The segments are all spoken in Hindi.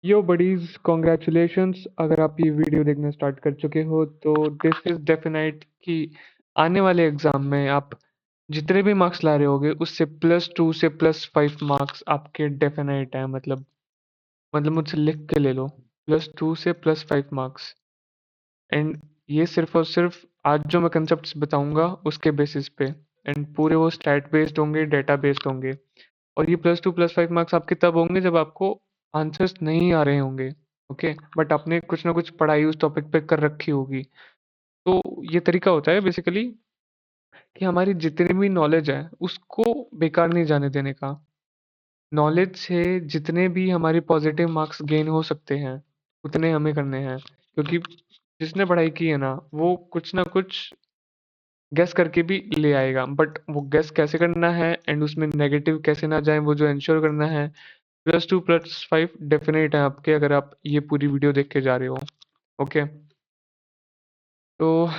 यो बडीज कॉन्ग्रेचुलेशंस अगर आप ये वीडियो देखना स्टार्ट कर चुके हो तो दिस इज डेफिनेट कि आने वाले एग्जाम में आप जितने भी मार्क्स ला रहे होगे उससे +2 से +5 मार्क्स आपके डेफिनेट है मतलब मुझसे लिख के ले लो +2 से +5 मार्क्स। एंड ये सिर्फ और सिर्फ आज जो मैं कंसेप्ट्स बताऊंगा उसके बेसिस पे एंड पूरे वो स्टैट बेस्ड होंगे डेटा बेस्ड होंगे। और ये +2 +5 मार्क्स आपके तब होंगे जब आपको आंसर्स नहीं आ रहे होंगे। ओके, बट आपने कुछ ना कुछ पढ़ाई उस टॉपिक पे कर रखी होगी। तो ये तरीका होता है बेसिकली कि हमारी जितनी भी नॉलेज है उसको बेकार नहीं जाने देने का। नॉलेज से जितने भी हमारे पॉजिटिव मार्क्स गेन हो सकते हैं उतने हमें करने हैं, क्योंकि जिसने पढ़ाई की है ना वो कुछ ना कुछ गेस करके भी ले आएगा, बट वो गेस कैसे करना है एंड उसमें नेगेटिव कैसे ना जाए वो जो इंश्योर करना है। +2 +5 डेफिनेट है आपके अगर आप ये पूरी वीडियो देख के जा रहे हो। ओके, तो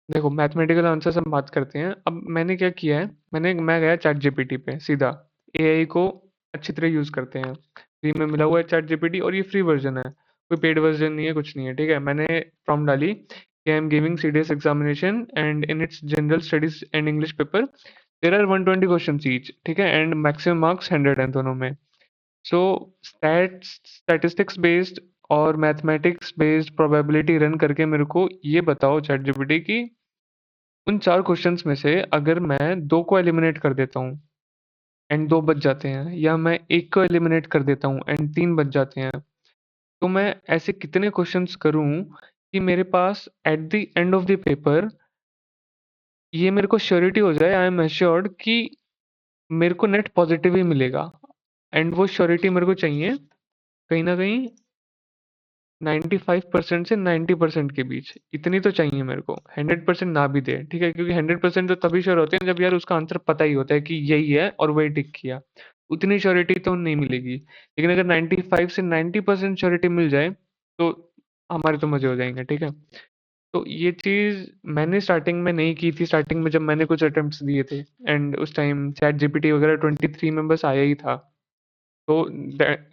देखो मैथमेटिकल आंसर्स हम बात करते हैं। अब मैंने क्या किया है, मैं गया चैट जीपीटी पे सीधा। एआई को अच्छी तरह यूज़ करते हैं, फ्री में मिला हुआ है चैट जीपीटी और ये फ्री वर्जन है, कोई पेड वर्जन नहीं है, कुछ नहीं है। ठीक है, मैंने प्रॉम्प्ट डाली कि I am giving CDS examination and in its general studies and English paper there are 120 question each. ठीक है, एंड मैक्सिमम मार्क्स 100 हैं दोनों में। सो स्टैटिस्टिक्स बेस्ड और मैथमेटिक्स बेस्ड प्रोबेबिलिटी रन करके मेरे को ये बताओ चैट जीपीटी की उन 4 क्वेश्चंस में से अगर मैं 2 को एलिमिनेट कर देता हूँ एंड 2 बच जाते हैं, या मैं 1 को एलिमिनेट कर देता हूँ एंड 3 बच जाते हैं, तो मैं ऐसे कितने क्वेश्चंस करूँ कि मेरे पास at the end of the paper ये मेरे को श्योरिटी हो जाए, आई एम एश्योर्ड कि मेरे को नेट पॉजिटिव ही मिलेगा। एंड वो श्योरिटी मेरे को चाहिए कहीं न कहीं 95% से 90% के बीच, इतनी तो चाहिए मेरे को। 100% ना भी दे, ठीक है, क्योंकि 100% तो तभी श्योर होते हैं जब यार उसका आंसर पता ही होता है कि यही है और वही टिक किया। उतनी श्योरिटी तो नहीं मिलेगी, लेकिन अगर 95 से 90% श्योरिटी मिल जाए तो हमारे तो मजे हो जाएंगे। ठीक है, तो ये चीज़ मैंने स्टार्टिंग में नहीं की थी। स्टार्टिंग में जब मैंने कुछ अटेम्प्ट्स दिए थे एंड उस टाइम चैट जीपीटी वगैरह 23 में बस आया ही था, तो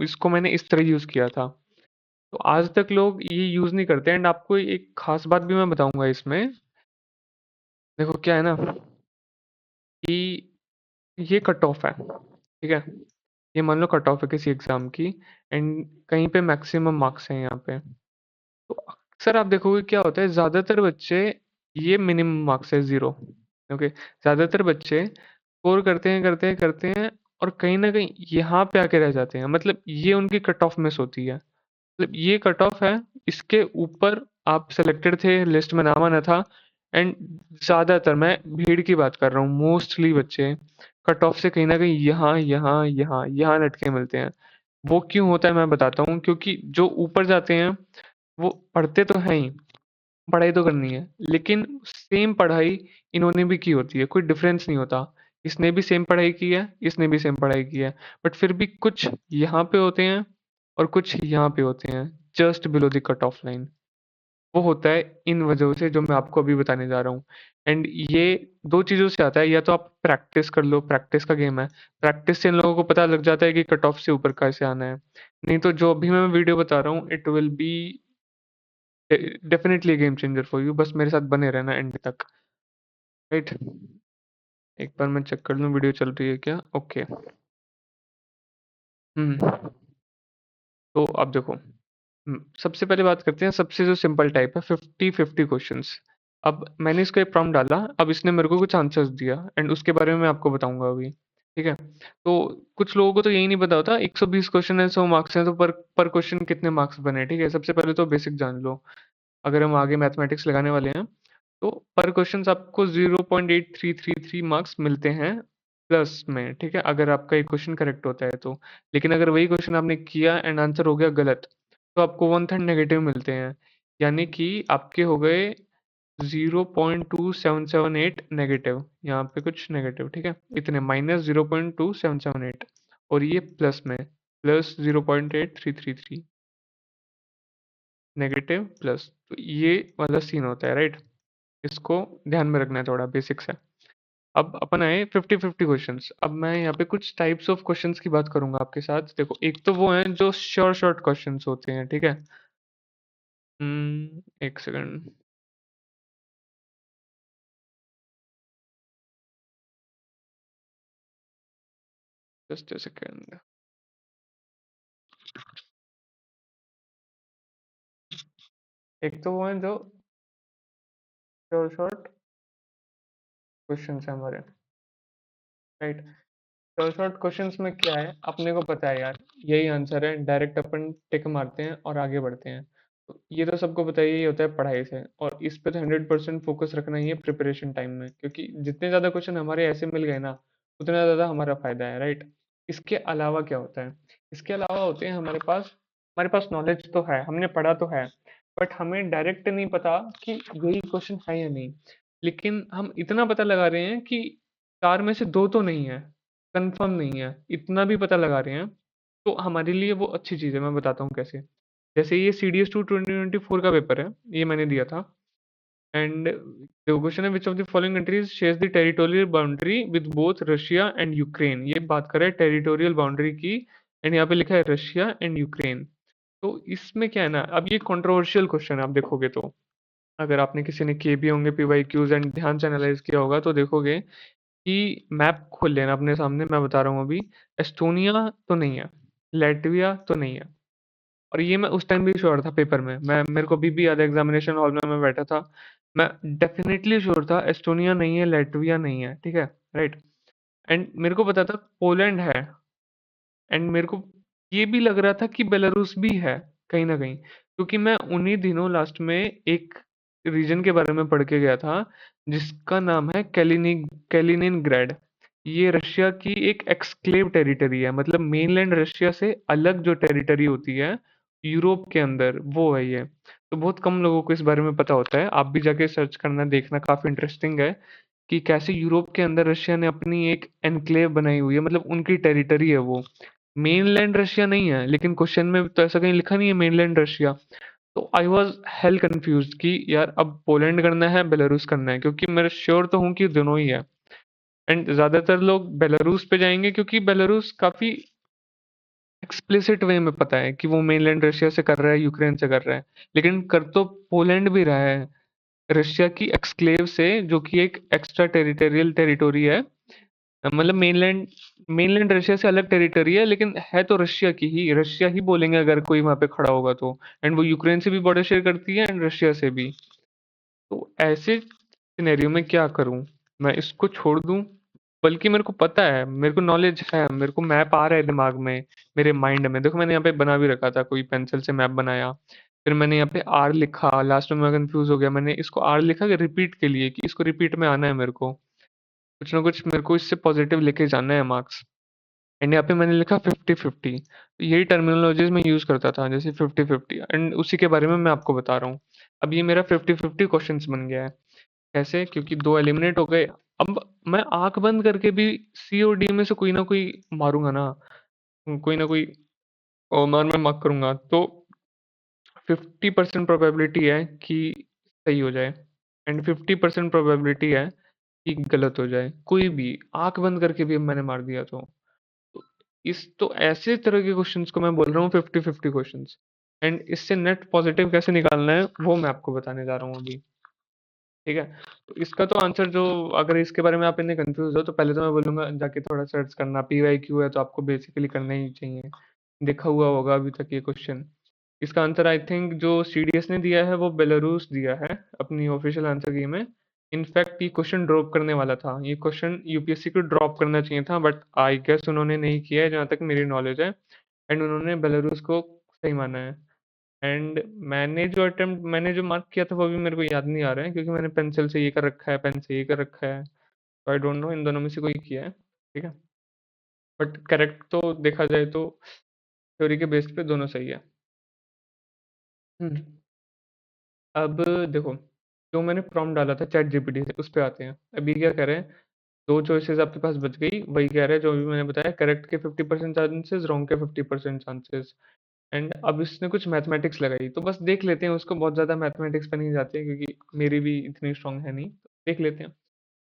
इसको मैंने इस तरह यूज़ किया था। तो आज तक लोग ये यूज़ नहीं करते। एंड आपको एक खास बात भी मैं बताऊंगा इसमें। देखो क्या है ना कि ये कट ऑफ है, ठीक है, ये मान लो कट ऑफ है किसी एग्जाम की एंड कहीं पे मैक्सिमम मार्क्स हैं यहाँ पे। तो अक्सर आप देखोगे क्या होता है, ज़्यादातर बच्चे ये मिनिमम मार्क्स है 0। ओके, ज़्यादातर बच्चे स्कोर करते हैं और कहीं ना कहीं यहाँ पे आके रह जाते हैं, मतलब ये उनकी कट ऑफ मिस होती है। मतलब ये कट ऑफ है, इसके ऊपर आप सेलेक्टेड थे, लिस्ट में नाम आना था। एंड ज़्यादातर मैं भीड़ की बात कर रहा हूँ, मोस्टली बच्चे कट ऑफ से कहीं ना कहीं यहाँ लटके मिलते हैं। वो क्यों होता है मैं बताता हूँ, क्योंकि जो ऊपर जाते हैं वो पढ़ते तो हैं ही, पढ़ाई तो करनी है, लेकिन सेम पढ़ाई इन्होंने भी की होती है, कोई डिफरेंस नहीं होता। इसने भी सेम पढ़ाई की है, इसने भी सेम पढ़ाई की है, बट फिर भी कुछ यहाँ पे होते हैं और कुछ यहाँ पे होते हैं, just below the cut off line. वो होता है इन वजहों से जो मैं आपको अभी बताने जा रहा हूँ। एंड ये दो चीज़ों से आता है, या तो आप प्रैक्टिस कर लो, प्रैक्टिस का गेम है। प्रैक्टिस से इन लोगों को पता लग जाता है कि कट ऑफ से ऊपर कैसे आना है। नहीं तो जो अभी मैं वीडियो बता रहा हूँ it will be definitely game changer for you. बस मेरे साथ बने रहना एंड तक, राइट। एक बार मैं चेक कर लूँ वीडियो चल रही है क्या। ओके, हम्म, तो अब देखो, सबसे पहले बात करते हैं सबसे जो सिंपल टाइप है 50-50 क्वेश्चंस। अब मैंने इसको एक प्रॉम्प्ट डाला, अब इसने मेरे को कुछ आंसर्स दिया एंड उसके बारे में मैं आपको बताऊंगा अभी। ठीक है, तो कुछ लोगों को तो यही नहीं पता होता 120 क्वेश्चन है, 100 मार्क्स हैं, तो पर पर क्वेश्चन कितने मार्क्स बने। ठीक है, सबसे पहले तो बेसिक जान लो। अगर हम आगे मैथमेटिक्स लगाने वाले हैं तो पर क्वेश्चन आपको 0.8333 मार्क्स मिलते हैं प्लस में। ठीक है, अगर आपका एक क्वेश्चन करेक्ट होता है तो। लेकिन अगर वही क्वेश्चन आपने किया एंड आंसर हो गया गलत तो आपको 1/3 नेगेटिव मिलते हैं, यानी कि आपके हो गए 0.2778 नेगेटिव। यहाँ पे कुछ नेगेटिव, ठीक है, इतने -0.2778, और ये प्लस में +0.8333 नेगेटिव प्लस। तो ये वाला सीन होता है, राइट। इसको ध्यान में रखना है, थोड़ा बेसिक्स है। अब अपन आए 50-50 क्वेश्चंस। अब मैं यहाँ पे कुछ टाइप्स ऑफ क्वेश्चंस की बात करूंगा आपके साथ। देखो, एक तो वो हैं जो शॉर्ट क्वेश्चंस होते हैं, ठीक है। एक सेकंड, जस्ट अ सेकंड। एक तो वो हैं जो शॉर्ट क्वेश्चंस है हमारे, राइट। तो शॉर्ट क्वेश्चंस में क्या है, अपने को पता है यार यही आंसर है, डायरेक्ट अपन टिक मारते हैं और आगे बढ़ते हैं। तो ये तो सबको पता ही, यही होता है पढ़ाई से। और इस पे तो 100% फोकस रखना ही है प्रिपरेशन टाइम में, क्योंकि जितने ज़्यादा क्वेश्चन हमारे ऐसे मिल गए ना, उतना ज़्यादा हमारा फायदा है, राइट। इसके अलावा क्या होता है, इसके अलावा होते हैं हमारे पास नॉलेज तो है, हमने पढ़ा तो है, बट हमें डायरेक्ट नहीं पता कि यही क्वेश्चन है या नहीं। लेकिन हम इतना पता लगा रहे हैं कि चार में से दो तो नहीं है, कंफर्म नहीं है, इतना भी पता लगा रहे हैं। तो हमारे लिए वो अच्छी चीज़ है, मैं बताता हूँ कैसे। जैसे ये CDS 2 2024 का पेपर है, ये मैंने दिया था। एंड the क्वेश्चन है, which of the following countries shares the territorial boundary with both Russia and Ukraine. ये बात कर रहा है टेरिटोरियल बाउंड्री की, एंड यहाँ पे लिखा है रशिया एंड यूक्रेन। तो इसमें क्या है ना, अब ये कंट्रोवर्शियल क्वेश्चन है, आप देखोगे तो, अगर आपने किसी ने किए भी होंगे PYQs एंड ध्यान से एनालाइज किया होगा तो देखोगे कि मैप खोल लेना अपने सामने, मैं बता रहा हूँ अभी। एस्टोनिया तो नहीं है, लेटविया तो नहीं है। और ये मैं उस टाइम भी श्योर था पेपर में, मैं मेरे को अभी भी याद है, एग्जामिनेशन हॉल में मैं बैठा था, मैं डेफिनेटली श्योर था एस्टोनिया नहीं है, लेटविया नहीं है, ठीक है, राइट। एंड मेरे को पता था पोलैंड है, एंड मेरे को ये भी लग रहा था कि बेलारूस भी है कहीं ना कहीं, क्योंकि मैं उन्हीं दिनों लास्ट में एक रीजन के बारे में पढ़ के गया था जिसका नाम है कैलिनिनग्रैड। ये रशिया की एक एक्सक्लेव टेरिटरी है, मतलब मेनलैंड रशिया से अलग जो टेरिटरी होती है यूरोप के अंदर, वो है ये। तो बहुत कम लोगों को इस बारे में पता होता है, आप भी जाके सर्च करना, देखना, काफी इंटरेस्टिंग है कि कैसे यूरोप के अंदर रशिया ने अपनी एक एनक्लेव बनाई हुई है, मतलब उनकी टेरिटरी है वो। मेनलैंड रशिया नहीं है, लेकिन क्वेश्चन में तो ऐसा कहीं लिखा नहीं है मेनलैंड रशिया। तो आई वॉज हेल कंफ्यूज कि यार अब पोलैंड करना है बेलारूस करना है, क्योंकि मैं श्योर तो हूँ कि दोनों ही है। एंड ज्यादातर लोग बेलारूस पे जाएंगे क्योंकि बेलारूस काफी एक्सप्लिसिट वे में पता है कि वो मेनलैंड रशिया से कर रहा है, यूक्रेन से कर रहा है। लेकिन कर तो पोलैंड भी रहा है रशिया की एक्सक्लेव से, जो कि एक एक्स्ट्रा टेरिटोरियल टेरिटोरी है। मतलब मेनलैंड मेनलैंड रशिया से अलग टेरिटरी है, लेकिन है तो रशिया की ही, रशिया ही बोलेंगे अगर कोई वहां पे खड़ा होगा तो। एंड वो यूक्रेन से भी बॉर्डर शेयर करती है एंड रशिया से भी। तो ऐसे सिनेरियो में क्या करूं, मैं इसको छोड़ दूं? बल्कि मेरे को पता है, मेरे को नॉलेज है, मेरे को मैप आ रहा है दिमाग में, मेरे माइंड में। देखो मैंने यहाँ पे बना भी रखा था, कोई पेंसिल से मैप बनाया, फिर मैंने यहाँ पे आर लिखा, लास्ट में मैं कंफ्यूज हो गया, मैंने इसको आर लिखा कि रिपीट के लिए, कि इसको रिपीट में आना है मेरे को, कुछ ना कुछ मेरे को इससे पॉजिटिव लेके जाना है मार्क्स। एंड यहाँ पे मैंने लिखा 50-50। यही टर्मिनोलॉजीज में यूज करता था, जैसे 50-50, एंड उसी के बारे में मैं आपको बता रहा हूँ। अब ये मेरा 50-50 क्वेश्चन बन गया है। कैसे? क्योंकि दो एलिमिनेट हो गए। अब मैं आंख बंद करके भी सी और डी में से कोई ना कोई मारूंगा ना, कोई ना कोई मार मैं मार्क करूंगा, तो 50% प्रोबेबिलिटी है कि सही हो जाए, एंड 50% प्रोबेबिलिटी है कि गलत हो जाए। कोई भी आंख बंद करके भी मैंने मार दिया तो इस तो ऐसे तरह के क्वेश्चंस को मैं बोल रहा हूँ 50-50 क्वेश्चंस। एंड इससे नेट पॉजिटिव कैसे निकालना है वो मैं आपको बताने जा रहा हूँ अभी, ठीक है। तो इसका तो आंसर जो, अगर इसके बारे में आप इतने कंफ्यूज हो तो पहले तो मैं बोलूंगा जाके थोड़ा सर्च करना, PYQ है तो आपको बेसिकली करना ही चाहिए, देखा हुआ होगा अभी तक ये क्वेश्चन। इसका आंसर आई थिंक जो CDS ने दिया है वो बेलारूस दिया है अपनी ऑफिशियल आंसर की में। इनफैक्ट ये क्वेश्चन ड्रॉप करने वाला था, ये क्वेश्चन UPSC को ड्रॉप करना चाहिए था, बट आई गेस उन्होंने नहीं किया है जहाँ तक मेरी नॉलेज है। एंड उन्होंने बेलारूस को सही माना है। एंड मैंने जो मार्क किया था वो भी मेरे को याद नहीं आ रहा है, क्योंकि मैंने पेंसिल से ये कर रखा है, पेन से ये कर रखा है, तो आई डोंट नो इन दोनों में से कोई किया है, ठीक है। बट करेक्ट तो देखा जाए तो थ्योरी के बेस पे दोनों सही है। हम्म। अब देखो, जो मैंने प्रॉम्प्ट डाला था ChatGPT से, उस पे आते हैं। अभी क्या कह रहे हैं, दो चॉइसेस आपके पास बच गई, वही कह रहे हैं जो अभी मैंने बताया, करेक्ट के 50% चांसेस, रॉन्ग के 50% चांसेस। एंड अब इसने कुछ मैथमेटिक्स लगाई, तो बस देख लेते हैं उसको, बहुत ज़्यादा मैथमेटिक्स पे नहीं जाते क्योंकि मेरी भी इतनी स्ट्रांग है नहीं, तो देख लेते हैं।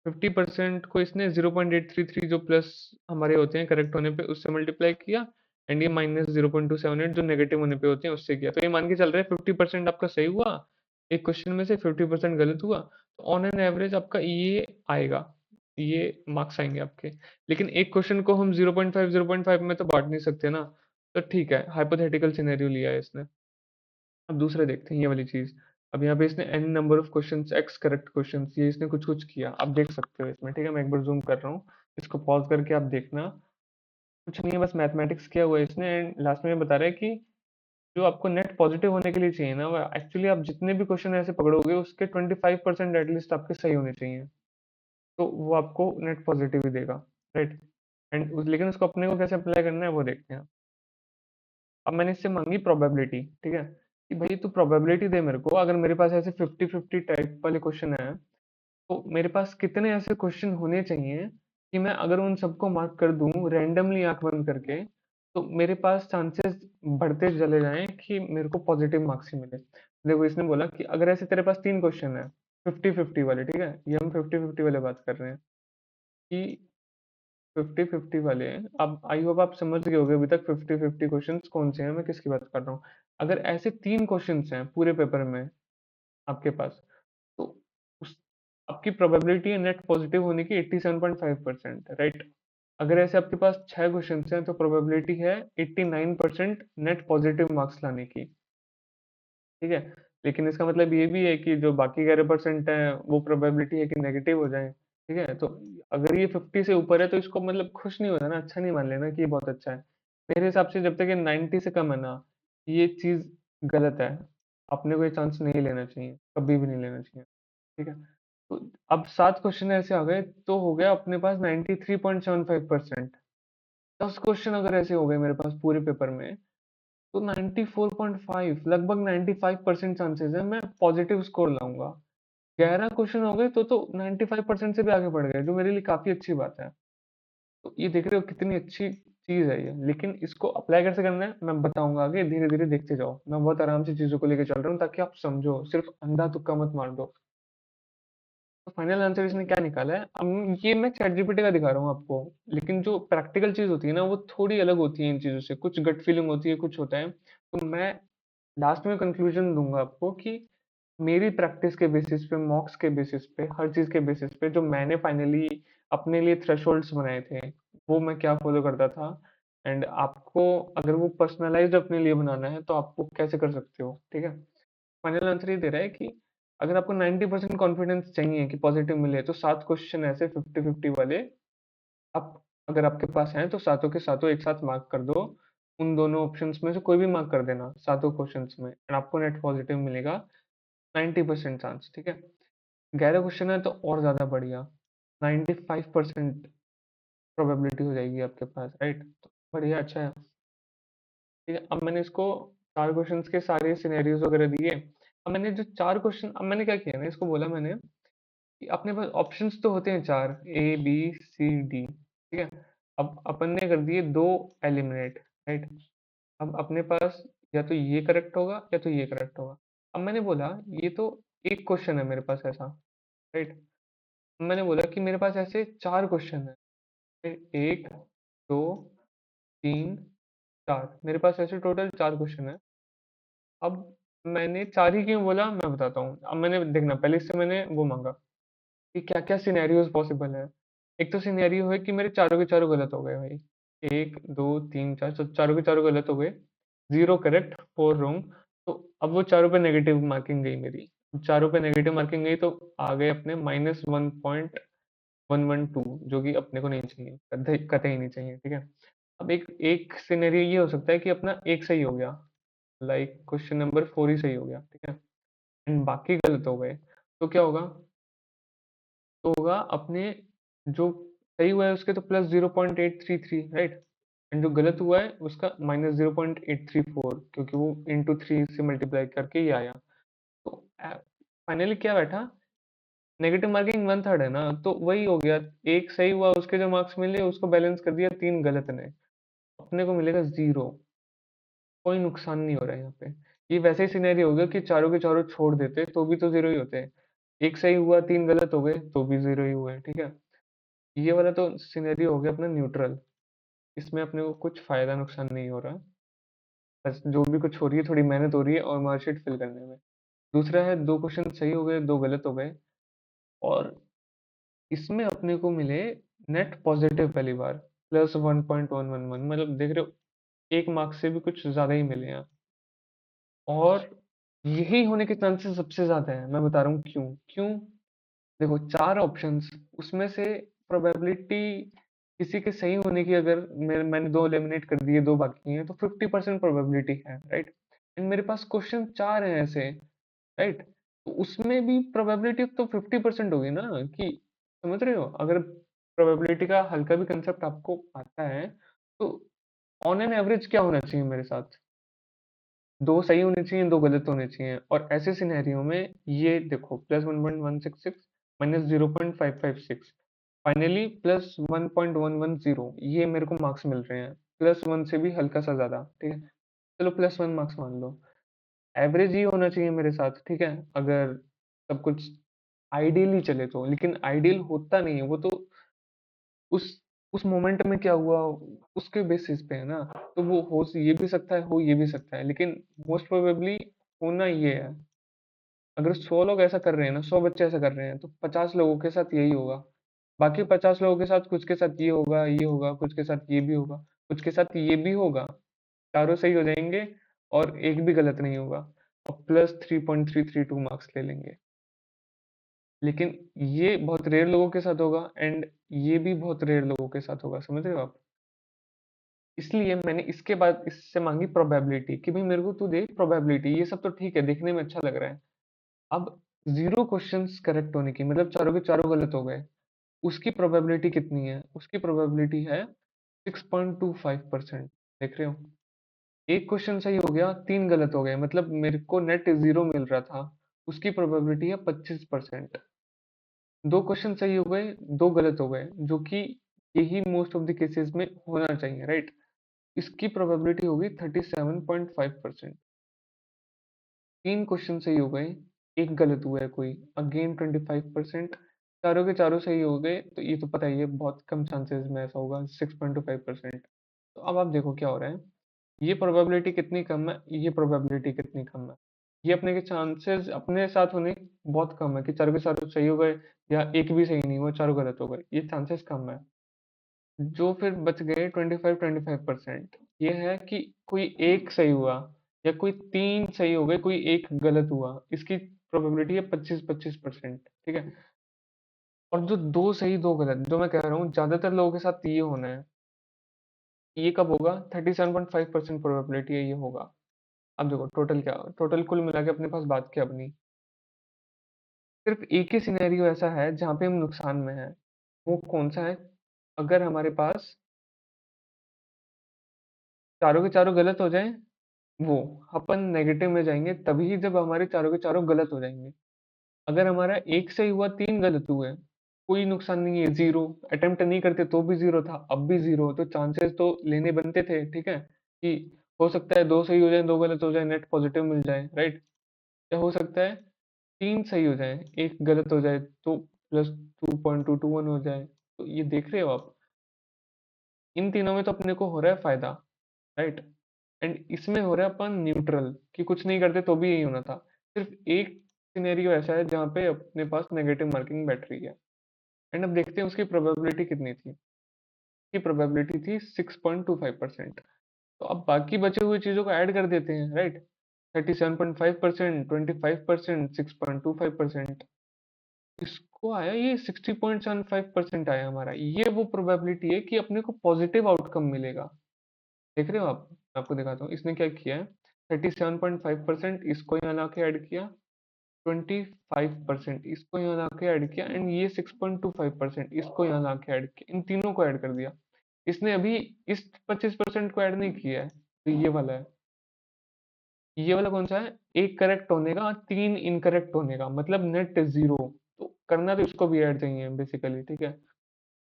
50% को इसने 0.833 जो प्लस हमारे होते हैं करेक्ट होने पे उससे मल्टीप्लाई किया, एंड ये -0.278 जो नेगेटिव होने पे होते हैं उससे किया। तो ये मान के चल रहा है 50% आपका सही हुआ, एक क्वेश्चन में से 50% गलत हुआ, तो ऑन एन एवरेज आपका ये आएगा, ये मार्क्स आएंगे आपके। लेकिन एक क्वेश्चन को हम 0.5 में तो बांट नहीं सकते ना, तो ठीक है, हाइपोथेटिकल सिनेरियो लिया है इसने। अब दूसरे देखते हैं ये वाली चीज। अब यहाँ पे इसने n number of questions, x correct questions, ये इसने कुछ कुछ किया, आप देख सकते हो इसमें, ठीक है। मैं एक बार जूम कर रहा हूँ, इसको पॉज करके आप देखना। कुछ नहीं है, बस मैथमेटिक्स किया हुआ है इसने, एंड लास्ट में ये बता रहा है कि जो आपको नेट पॉजिटिव होने के लिए चाहिए ना, वो एक्चुअली आप जितने भी क्वेश्चन ऐसे पकड़ोगे उसके 25% एटलीस्ट आपके सही होने चाहिए, तो वो आपको नेट पॉजिटिव ही देगा, राइट। एंड लेकिन उसको अपने को कैसे अप्लाई करना है वो देखते हैं। अब मैंने इससे मांगी प्रोबेबिलिटी, ठीक है, कि भाई तू प्रोबेबिलिटी दे मेरे को, अगर मेरे पास ऐसे 50-50 टाइप वाले क्वेश्चन है, तो मेरे पास कितने ऐसे क्वेश्चन होने चाहिए कि मैं अगर उन सबको मार्क कर दूं रैंडमली आंख बंद करके, तो मेरे पास चांसेस बढ़ते चले जाएं कि मेरे को पॉजिटिव मार्क्स ही मिले। देखो इसने बोला कि अगर ऐसे तेरे पास 3 क्वेश्चन है 50-50 वाले, ठीक है, ये हम 50-50 वाले बात कर रहे हैं कि 50-50 वाले हैं। अब आई होप आप समझ गए होगे अभी तक 50-50 क्वेश्चंस कौन से हैं, मैं किसकी बात कर रहा हूँ। अगर ऐसे 3 क्वेश्चंस हैं पूरे पेपर में आपके पास, तो उस आपकी प्रोबेबिलिटी है नेट पॉजिटिव होने की 87.5%, राइट। अगर ऐसे आपके पास 6 क्वेश्चंस हैं तो प्रोबेबिलिटी है 89% नेट पॉजिटिव मार्क्स लाने की, ठीक है। लेकिन इसका मतलब ये भी है कि जो बाकी 11% है वो प्रोबेबिलिटी है कि नेगेटिव हो जाए, ठीक है। तो अगर ये 50 से ऊपर है तो इसको मतलब खुश नहीं होना ना, अच्छा नहीं मान लेना कि ये बहुत अच्छा है। मेरे हिसाब से जब तक ये 90 से कम है ना, ये चीज गलत है। अपने को ये चांस नहीं लेना चाहिए, कभी भी नहीं लेना चाहिए, ठीक है। तो अब 7 क्वेश्चन ऐसे आ गए तो हो गया अपने पास 93.75%। 10 क्वेश्चन अगर ऐसे हो गए मेरे पास पूरे पेपर में, तो 94.5, लगभग 95% चांसेस है मैं पॉजिटिव स्कोर लाऊंगा। 11 क्वेश्चन हो गए तो 95% से भी आगे बढ़ गए, जो मेरे लिए काफी अच्छी बात है। तो ये देख रहे हो कितनी अच्छी चीज है ये। लेकिन इसको अप्लाई कैसे करना है मैं बताऊंगा आगे, धीरे धीरे देखते जाओ, मैं बहुत आराम से चीजों को लेकर चल रहा हूँ ताकि आप समझो, सिर्फ अंधा तुक्का मत मार दो। तो फाइनल आंसर इसने क्या निकाला है, अब ये मैं चैट जीपीटी का दिखा रहा हूँ आपको, लेकिन जो प्रैक्टिकल चीज होती है ना वो थोड़ी अलग होती है इन चीजों से, कुछ गट फीलिंग होती है, कुछ होता है। तो मैं लास्ट में कंक्लूजन दूंगा आपको कि मेरी प्रैक्टिस के बेसिस पे, मॉक्स के बेसिस पे, हर चीज के बेसिस पे जो मैंने फाइनली अपने लिए थ्रेशोल्ड्स बनाए थे, वो मैं क्या फॉलो करता था। एंड आपको अगर वो पर्सनलाइज्ड अपने लिए बनाना है तो आपको कैसे कर सकते हो, ठीक है। फाइनल आंसर ये दे रहा है कि अगर आपको 90% कॉन्फिडेंस चाहिए कि पॉजिटिव मिले, तो 7 क्वेश्चन ऐसे 50-50 वाले आप अगर आपके पास हैं तो सातों के सातों एक साथ मार्क कर दो। उन दोनों ऑप्शंस में से कोई भी मार्क कर देना सातों क्वेश्चंस में, और आपको नेट पॉजिटिव मिलेगा 90% चांस, ठीक है। 11 क्वेश्चन है तो और ज्यादा बढ़िया, 95% प्रोबेबिलिटी हो जाएगी आपके पास, राइट। तो बढ़िया, अच्छा है, ठीक है। अब मैंने इसको 4 क्वेश्चंस के सारे सिनेरियोज वगैरह दिए। अब मैंने जो 4 क्वेश्चन, अब मैंने क्या किया ना, इसको बोला मैंने कि अपने पास ऑप्शंस तो होते हैं 4, A B C D, ठीक है। अब अपन ने कर दिए 2 एलिमिनेट, राइट। अब अपने पास या तो ये करेक्ट होगा या तो ये करेक्ट होगा। अब मैंने बोला ये तो एक क्वेश्चन है मेरे पास ऐसा, राइट। मैंने बोला कि मेरे पास ऐसे 4 क्वेश्चन है, 1 2 3 4, मेरे पास ऐसे टोटल 4 क्वेश्चन है। अब मैंने 4 ही क्यों बोला मैं बताता हूँ। अब मैंने देखना, पहले इससे मैंने वो मांगा कि क्या क्या सिनेरियोज पॉसिबल है। एक तो सिनेरियो है कि मेरे चारों के चारों गलत हो गए भाई, 1 2 3 4, तो चारों के चारों गलत हो गए, 0 करेक्ट 4 रॉन्ग। तो अब वो चारों पे नेगेटिव मार्किंग गई मेरी, चारों पे नेगेटिव मार्किंग गई तो आ गए अपने -1.112, जो कि अपने को नहीं चाहिए, कतई कतई नहीं चाहिए, ठीक है। अब एक एक सिनेरियो ये हो सकता है कि अपना एक सही हो गया, लाइक क्वेश्चन नंबर 4 ही सही हो गया, ठीक है, एंड बाकी गलत हो गए। तो क्या होगा, तो होगा अपने जो सही हुआ है उसके तो +0.833, राइट। एंड जो गलत हुआ है उसका -0.834, क्योंकि वो इंटू 3 से मल्टीप्लाई करके ये आया। तो फाइनली क्या बैठा, नेगेटिव मार्किंग 1/3 है ना, तो वही हो गया। एक सही हुआ, उसके जो मार्क्स मिले उसको बैलेंस कर दिया 3 गलत ने, अपने को मिलेगा 0। कोई नुकसान नहीं हो रहा है यहाँ पे। ये वैसे ही सिनेरियो हो गया कि चारों के चारों छोड़ देते तो भी तो 0 ही होते। एक सही हुआ, 3 गलत हो गए तो भी 0 ही हुए, ठीक है? ये वाला तो सिनेरियो हो गया अपना न्यूट्रल। इसमें अपने को कुछ फ़ायदा नुकसान नहीं हो रहा। बस जो भी कुछ हो रही है, थोड़ी मेहनत हो रही है और मार्कशीट फिल करने में। दूसरा है 2 क्वेश्चन सही हो गए, 2 गलत हो गए और इसमें अपने को मिले नेट पॉजिटिव पहली बार, प्लस 1.111, मतलब देख रहे हो 1 मार्क्स से भी कुछ ज़्यादा ही मिले हैं। और यही होने के चांसेस सबसे ज़्यादा है, मैं बता रहा हूँ क्यों? क्यों? देखो 4 ऑप्शंस, उसमें से प्रोबेबिलिटी किसी के सही होने की, अगर मैंने 2 एलिमिनेट कर दिए, 2 बाकी हैं, तो 50% प्रोबेबिलिटी है, राइट? एंड मेरे पास क्वेश्चन 4 हैं ऐसे, राइट? तो उसमें भी प्रोबेबिलिटी तो 50% होगी ना, कि समझ रहे हो? अगर प्रोबेबिलिटी का हल्का भी कंसेप्ट आपको आता है, तो ऑन एन एवरेज क्या होना चाहिए मेरे साथ? 2 सही होने चाहिए, 2 गलत होने चाहिए। और ऐसे सिनेरियो में ये देखो, प्लस 1.166 माइनस 0.556, फाइनली प्लस 1.110, ये मेरे को मार्क्स मिल रहे हैं, प्लस 1 से भी हल्का सा ज़्यादा, ठीक है? चलो प्लस 1 मार्क्स मान लो। एवरेज ये होना चाहिए मेरे साथ, ठीक है? अगर सब कुछ आइडियली चले तो, लेकिन आइडियल होता नहीं है, वो तो उस उस मोमेंट में क्या हुआ उसके बेसिस पे है ना। तो वो हो ये भी सकता है, हो ये भी सकता है, लेकिन मोस्ट प्रोबेबली होना ये है। अगर 100 लोग ऐसा कर रहे हैं ना, 100 बच्चे ऐसा कर रहे हैं, तो 50 लोगों के साथ यही होगा। बाकी 50 लोगों के साथ, कुछ के साथ ये होगा, ये होगा, कुछ के साथ ये भी होगा, कुछ के साथ ये भी होगा। चारों सही हो जाएंगे और एक भी गलत नहीं होगा, और प्लस 3.332 मार्क्स ले लेंगे। लेकिन ये बहुत रेयर लोगों के साथ होगा, एंड ये भी बहुत रेयर लोगों के साथ होगा, समझ रहे हो आप? इसलिए मैंने इसके बाद इससे मांगी प्रोबेबिलिटी, कि भाई मेरे को तू दे प्रोबेबिलिटी, ये सब तो ठीक है, देखने में अच्छा लग रहा है। अब 0 क्वेश्चंस करेक्ट होने की, मतलब चारों के चारों गलत हो गए, उसकी प्रोबेबिलिटी कितनी है? उसकी प्रोबेबिलिटी है 6.25%। देख रहे हो? एक क्वेश्चन सही हो गया, 3 गलत हो गए, मतलब मेरे को नेट 0 मिल रहा था, उसकी प्रोबेबिलिटी है 25%। 2 क्वेश्चन सही हो गए, 2 गलत हो गए, जो कि यही मोस्ट ऑफ द केसेस में होना चाहिए, राइट? इसकी प्रोबेबिलिटी होगी 37.5%। 3 क्वेश्चन सही हो गए, 1 गलत हुआ है कोई, अगेन 25%। चारों के चारों सही हो गए, तो ये तो पता ही है बहुत कम चांसेस में ऐसा होगा, 6.25%। तो अब आप देखो क्या हो रहा है, ये प्रोबेबिलिटी कितनी कम है, ये प्रोबेबिलिटी कितनी कम है। ये अपने के चांसेस अपने साथ होने बहुत कम है, कि चारों के चारों सही हो गए या एक भी सही नहीं हुआ, चारों गलत हो गए, ये चांसेस कम है। जो फिर बच गए 25-25%, ये है कि कोई एक सही हुआ, या कोई 3 सही हो गए, कोई एक गलत हुआ, इसकी प्रोबेबिलिटी है 25-25%, ठीक है? और जो 2 सही 2 गलत, जो मैं कह रहा हूँ ज्यादातर लोगों के साथ ये होना है, ये कब होगा? 37.5% प्रोबेबिलिटी है ये होगा। अब देखो टोटल क्या, टोटल कुल मिला के अपने पास बात क्या बनी? सिर्फ एक ही सिनेरियो ऐसा है जहाँ पे हम नुकसान में हैं। वो कौन सा है? अगर हमारे पास चारों के चारों गलत हो जाएं, वो अपन नेगेटिव में जाएंगे तभी जब हमारे चारों के चारों गलत हो जाएंगे। अगर हमारा एक सही हुआ, 3 गलत हुए, कोई नुकसान नहीं है, जीरो। अटेम्प्ट नहीं करते तो भी जीरो था, अब भी जीरो, तो चांसेस तो लेने बनते थे, ठीक है? कि हो सकता है 2 सही हो जाए, 2 गलत हो जाए, नेट पॉजिटिव मिल जाए, राइट? या हो सकता है 3 सही हो जाए, एक गलत हो जाए, तो प्लस 2.221 हो जाए। तो ये देख रहे हो आप, इन तीनों में तो अपने को हो रहा है फायदा, राइट? एंड इसमें हो रहा है अपन न्यूट्रल, कि कुछ नहीं करते तो भी यही होना था। सिर्फ एक सिनेरियो ऐसा है जहाँ पे अपने पास नेगेटिव मार्किंग बैठ रही है। एंड अब देखते हैं उसकी प्रोबेबिलिटी कितनी थी। उसकी प्रोबेबिलिटी थी 6.25%। तो अब बाकी बचे हुए चीजों को ऐड कर देते हैं, राइट? 37.5%, 25%, 6.25%, इसको आया ये 60.75% आया हमारा। ये वो प्रोबेबिलिटी है कि अपने को पॉजिटिव आउटकम मिलेगा। देख रहे हो आप? मैं आपको दिखाता हूँ इसने क्या किया है। 37.5% इसको यहाँ ला के ऐड किया, 25% इसको यहाँ ला के ऐड किया, एंड ये 6.25% इसको यहाँ ला के ऐड किया, इन तीनों को ऐड कर दिया। इसने अभी इस 25% को ऐड नहीं किया है, तो ये वाला है। ये वाला कौन सा है? एक करेक्ट होने का, 3 इनकरेक्ट होने का, मतलब नेट जीरो। तो करना तो इसको भी ऐड चाहिए बेसिकली, ठीक है?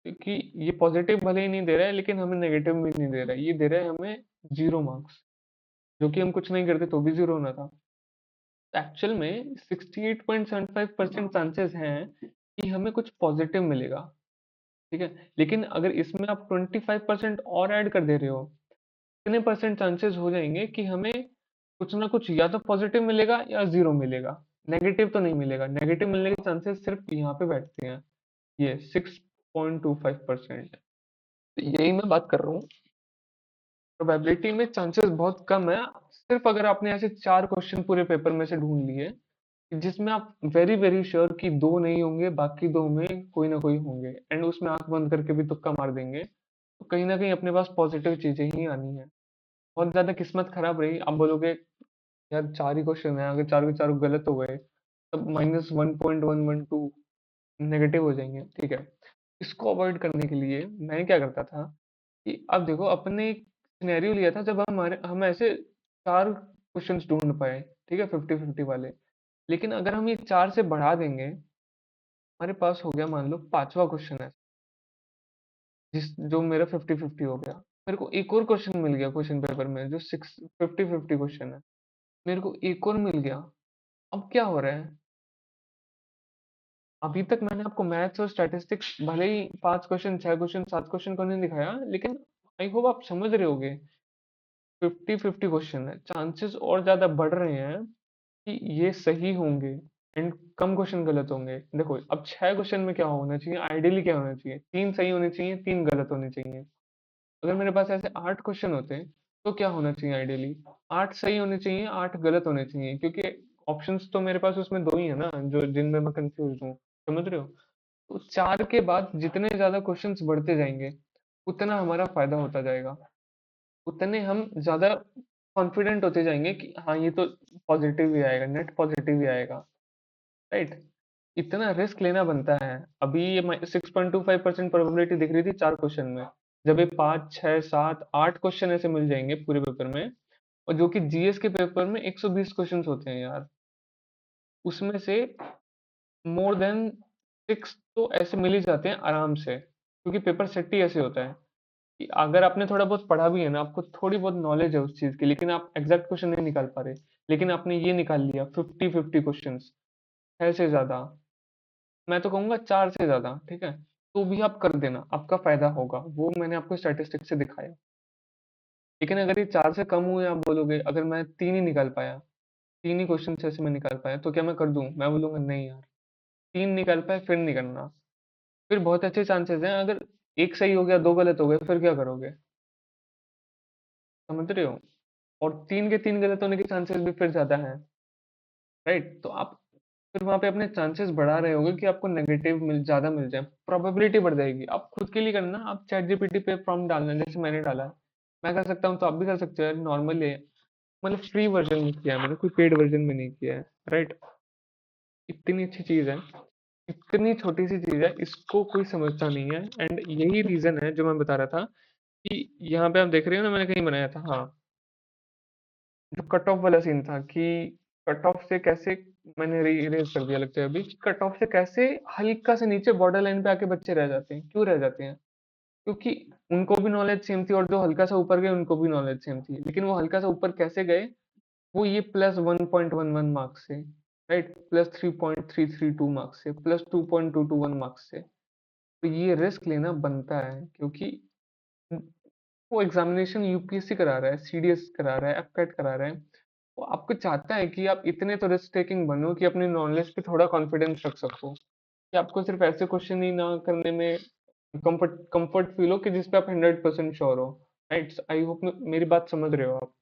क्योंकि ये पॉजिटिव भले ही नहीं दे रहा है, लेकिन हमें नेगेटिव भी नहीं दे रहा है, ये दे रहा है हमें 0 मार्क्स, जो कि हम कुछ नहीं करते तो भी 0 होना था। एक्चुअल में 68.75% चांसेस हैं कि हमें कुछ पॉजिटिव मिलेगा, ठीक है। लेकिन अगर इसमें आप 25% और ऐड कर दे रहे हो, कितने परसेंट चांसेस हो जाएंगे कि हमें कुछ ना कुछ या तो पॉजिटिव मिलेगा या जीरो मिलेगा, नेगेटिव तो नहीं मिलेगा। नेगेटिव मिलने के चांसेस सिर्फ यहाँ पे बैठते हैं, ये 6.25%। यही मैं बात कर रहा हूँ, प्रोबेबिलिटी में चांसेस बहुत कम है। सिर्फ अगर आपने ऐसे 4 क्वेश्चन पूरे पेपर में से ढूंढ लिए जिसमें आप वेरी वेरी श्योर कि 2 नहीं होंगे, बाकी 2 में कोई ना कोई होंगे, एंड उसमें आंख बंद करके भी तुक्का मार देंगे, तो कहीं ना कहीं अपने पास पॉजिटिव चीजें ही आनी है। बहुत ज्यादा किस्मत खराब रही, आप बोलोगे यार 4 ही क्वेश्चन है, अगर चारों के चारों गलत हो गए तब -1.112 नेगेटिव हो जाएंगे, ठीक है। इसको अवॉइड करने के लिए मैं क्या करता था कि अब देखो, अपने एक सिनेरियो लिया था जब हम ऐसे 4 क्वेश्चंस ढूंढ पाए, ठीक है, 50-50 वाले। लेकिन अगर हम ये 4 से बढ़ा देंगे, हमारे पास हो गया मान लो 5वां क्वेश्चन है, जिस जो मेरा 50-50 हो गया। मेरे को एक और क्वेश्चन मिल गया क्वेश्चन पेपर में जो 50-50 क्वेश्चन है, मेरे को एक और मिल गया। अब क्या हो रहा है, अभी तक मैंने आपको मैथ्स और स्टैटिस्टिक्स भले ही 5 क्वेश्चन, 6 क्वेश्चन, 7 क्वेश्चन को नहीं दिखाया, लेकिन आई होप आप समझ रहे होगे। 50-50 क्वेश्चन है, चांसेस और ज्यादा बढ़ रहे हैं कि ये सही होंगे एंड कम क्वेश्चन गलत होंगे। देखो अब 6 क्वेश्चन में क्या होना चाहिए, आइडियली क्या होना चाहिए, 3 सही होने चाहिए, 3 गलत होने चाहिए। अगर मेरे पास ऐसे 8 क्वेश्चन होते तो क्या होना चाहिए, आइडियली 8 सही होने चाहिए, 8 गलत होने चाहिए, क्योंकि ऑप्शंस तो मेरे पास उसमें 2 ही है ना, जो जिनमें मैं कंफ्यूज हूँ, समझ रहे हो। तो 4 के बाद जितने ज्यादा क्वेश्चंस बढ़ते जाएंगे उतना हमारा फायदा होता जाएगा, उतने हम ज्यादा कॉन्फिडेंट होते जाएंगे कि हाँ ये तो पॉजिटिव ही आएगा, नेट पॉजिटिव ही आएगा, राइट। इतना रिस्क लेना बनता है। अभी ये 6.25% प्रोबेबिलिटी दिख रही थी 4 क्वेश्चन में, जब ये 5, 6, 7, 8 क्वेश्चन ऐसे मिल जाएंगे पूरे पेपर में, और जो कि जीएस के पेपर में 120 क्वेश्चन होते हैं यार, उसमें से मोर देन 6 तो ऐसे मिल ही जाते हैं आराम से, क्योंकि पेपर सेट ही ऐसे होता है कि अगर आपने थोड़ा बहुत पढ़ा भी है ना, आपको थोड़ी बहुत नॉलेज है उस चीज की, लेकिन आप एग्जैक्ट क्वेश्चन नहीं निकाल पा रहे, लेकिन आपने ये निकाल लिया 50-50 क्वेश्चन, 6 से ज्यादा, मैं तो कहूंगा 4 से ज्यादा, ठीक है, तो भी आप कर देना, आपका फायदा होगा, वो मैंने आपको स्टैटिस्टिक्स से दिखाया। लेकिन अगर ये 4 से कम हुए, आप बोलोगे अगर मैं 3 ही निकाल पाया, 3 ही क्वेश्चन ऐसे मैं निकाल पाया, तो क्या मैं कर दूं, मैं बोलूंगा नहीं यार, 3 निकाल पाए फिर नहीं करना। फिर बहुत अच्छे चांसेस हैं, अगर एक सही हो गया, 2 गलत हो गए, फिर क्या करोगे, समझ रहे हो। और 3 के 3 गलत होने के चांसेस भी फिर ज्यादा है, राइट। तो आप फिर वहां पे अपने चांसेस बढ़ा रहे होगे कि आपको नेगेटिव ज्यादा मिल जाए, प्रोबेबिलिटी बढ़ जाएगी। आप खुद के लिए करना, आप चैट जीपीटी पे प्रॉम्प्ट डालना, जैसे मैंने डाला है, मैं कर सकता हूँ तो आप भी कर सकते हो, नॉर्मल है, मतलब फ्री वर्जन में किया है मैंने, कोई पेड वर्जन में नहीं किया है, राइट। इतनी अच्छी चीज है, इतनी छोटी सी चीज है, इसको कोई समझता नहीं है, एंड यही रीजन है जो मैं बता रहा था कि यहाँ पे आप देख रहे हो ना, मैंने कहीं बनाया था, हाँ, जो कट ऑफ वाला सीन था कि कट ऑफ से कैसे, मैंने इरेज कर दिया लगता है अभी, कट ऑफ से कैसे हल्का से नीचे बॉर्डर लाइन पे आके बच्चे रह जाते हैं, क्यों रह जाते हैं, क्योंकि उनको भी नॉलेज सेम थी, और जो हल्का सा ऊपर गए उनको भी नॉलेज सेम थी, लेकिन वो हल्का सा ऊपर कैसे गए, वो ये +1.11 मार्क्स से, राइट, +3.332 मार्क्स से, +2.221 मार्क्स से। तो ये रिस्क लेना बनता है, क्योंकि वो एग्जामिनेशन यूपीएससी करा रहा है, सीडीएस करा रहा है, एफकेट करा रहा है, वो आपको चाहता है कि आप इतने तो रिस्क टेकिंग बनो कि अपनी नॉलेज पे थोड़ा कॉन्फिडेंस रख सको, कि आपको सिर्फ ऐसे क्वेश्चन ही ना करने में कंफर्ट कंफर्ट फील हो कि जिस पे आप 100% श्योर हो, राइट। आई होप मेरी बात समझ रहे हो आप।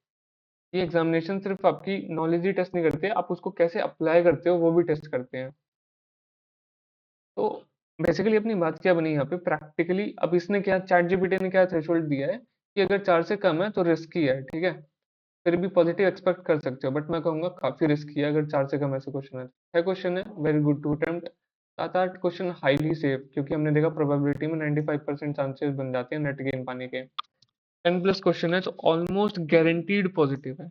ये एग्जामिनेशन सिर्फ आपकी नॉलेज ही टेस्ट नहीं करते, आप उसको कैसे अप्लाई करते हो वो भी टेस्ट करते हैं। तो बेसिकली अपनी बात क्या बनी यहाँ पे, प्रैक्टिकली अब इसने क्या, चैट जीपीटी ने क्या थ्रेशोल्ड दिया है कि अगर 4 से कम है तो रिस्की है, ठीक है, फिर भी पॉजिटिव एक्सपेक्ट कर सकते हो, बट मैं कहूंगा काफी रिस्की है अगर 4 से कम ऐसे क्वेश्चन है। 6 क्वेश्चन है, very good to attempt. 7-8 question highly safe, क्योंकि हमने देखा प्रोबेबिलिटी में 95% चांसेस बन जाते हैं नेट गेन पाने के। 10+ क्वेश्चन है तो ऑलमोस्ट गारंटीड पॉजिटिव है।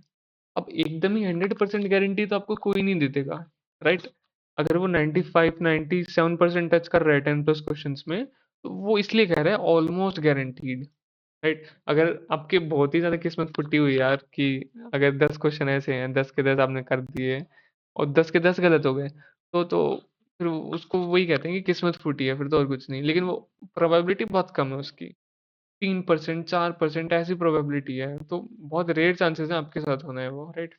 अब एकदम ही 100% गारंटी तो आपको कोई नहीं दे देगा, राइट। अगर वो 95-97% टच कर रहा है 10+ क्वेश्चन में, तो वो इसलिए कह रहा है ऑलमोस्ट गारंटीड, राइट। अगर आपके बहुत ही ज्यादा किस्मत फुटी हुई यार कि अगर 10 क्वेश्चन ऐसे हैं, 10 के 10 आपने कर दिए और 10 के 10 गलत हो गए तो फिर उसको वही कहते हैं कि किस्मत फूटी है, फिर तो और कुछ नहीं। लेकिन वो प्रोबेबिलिटी बहुत कम है उसकी, 3% 4% ऐसी प्रोबेबिलिटी है, तो बहुत रेयर चांसेस है आपके साथ होना है वो, राइट।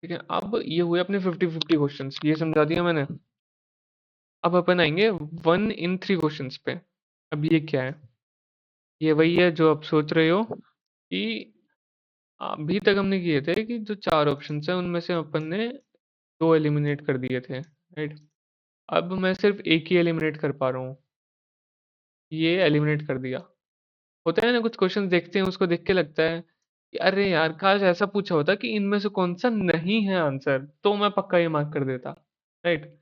ठीक है, अब ये हुए अपने 50-50 क्वेश्चंस, ये समझा दिया मैंने। अब अपन आएंगे 1 in 3 क्वेश्चंस पे। अब ये क्या है? ये वही है जो आप सोच रहे हो कि अभी तक हमने किए थे कि जो 4 ऑप्शंस है उनमें से अपन ने 2 एलिमिनेट कर दिए थे, राइट। अब मैं सिर्फ एक ही एलिमिनेट कर पा रहा हूँ, ये एलिमिनेट कर दिया। होता है ना, कुछ क्वेश्चन देखते हैं उसको देख के लगता है कि अरे यार काश ऐसा पूछा होता कि इनमें से कौन सा नहीं है आंसर, तो मैं पक्का ये मार्क कर देता, राइट।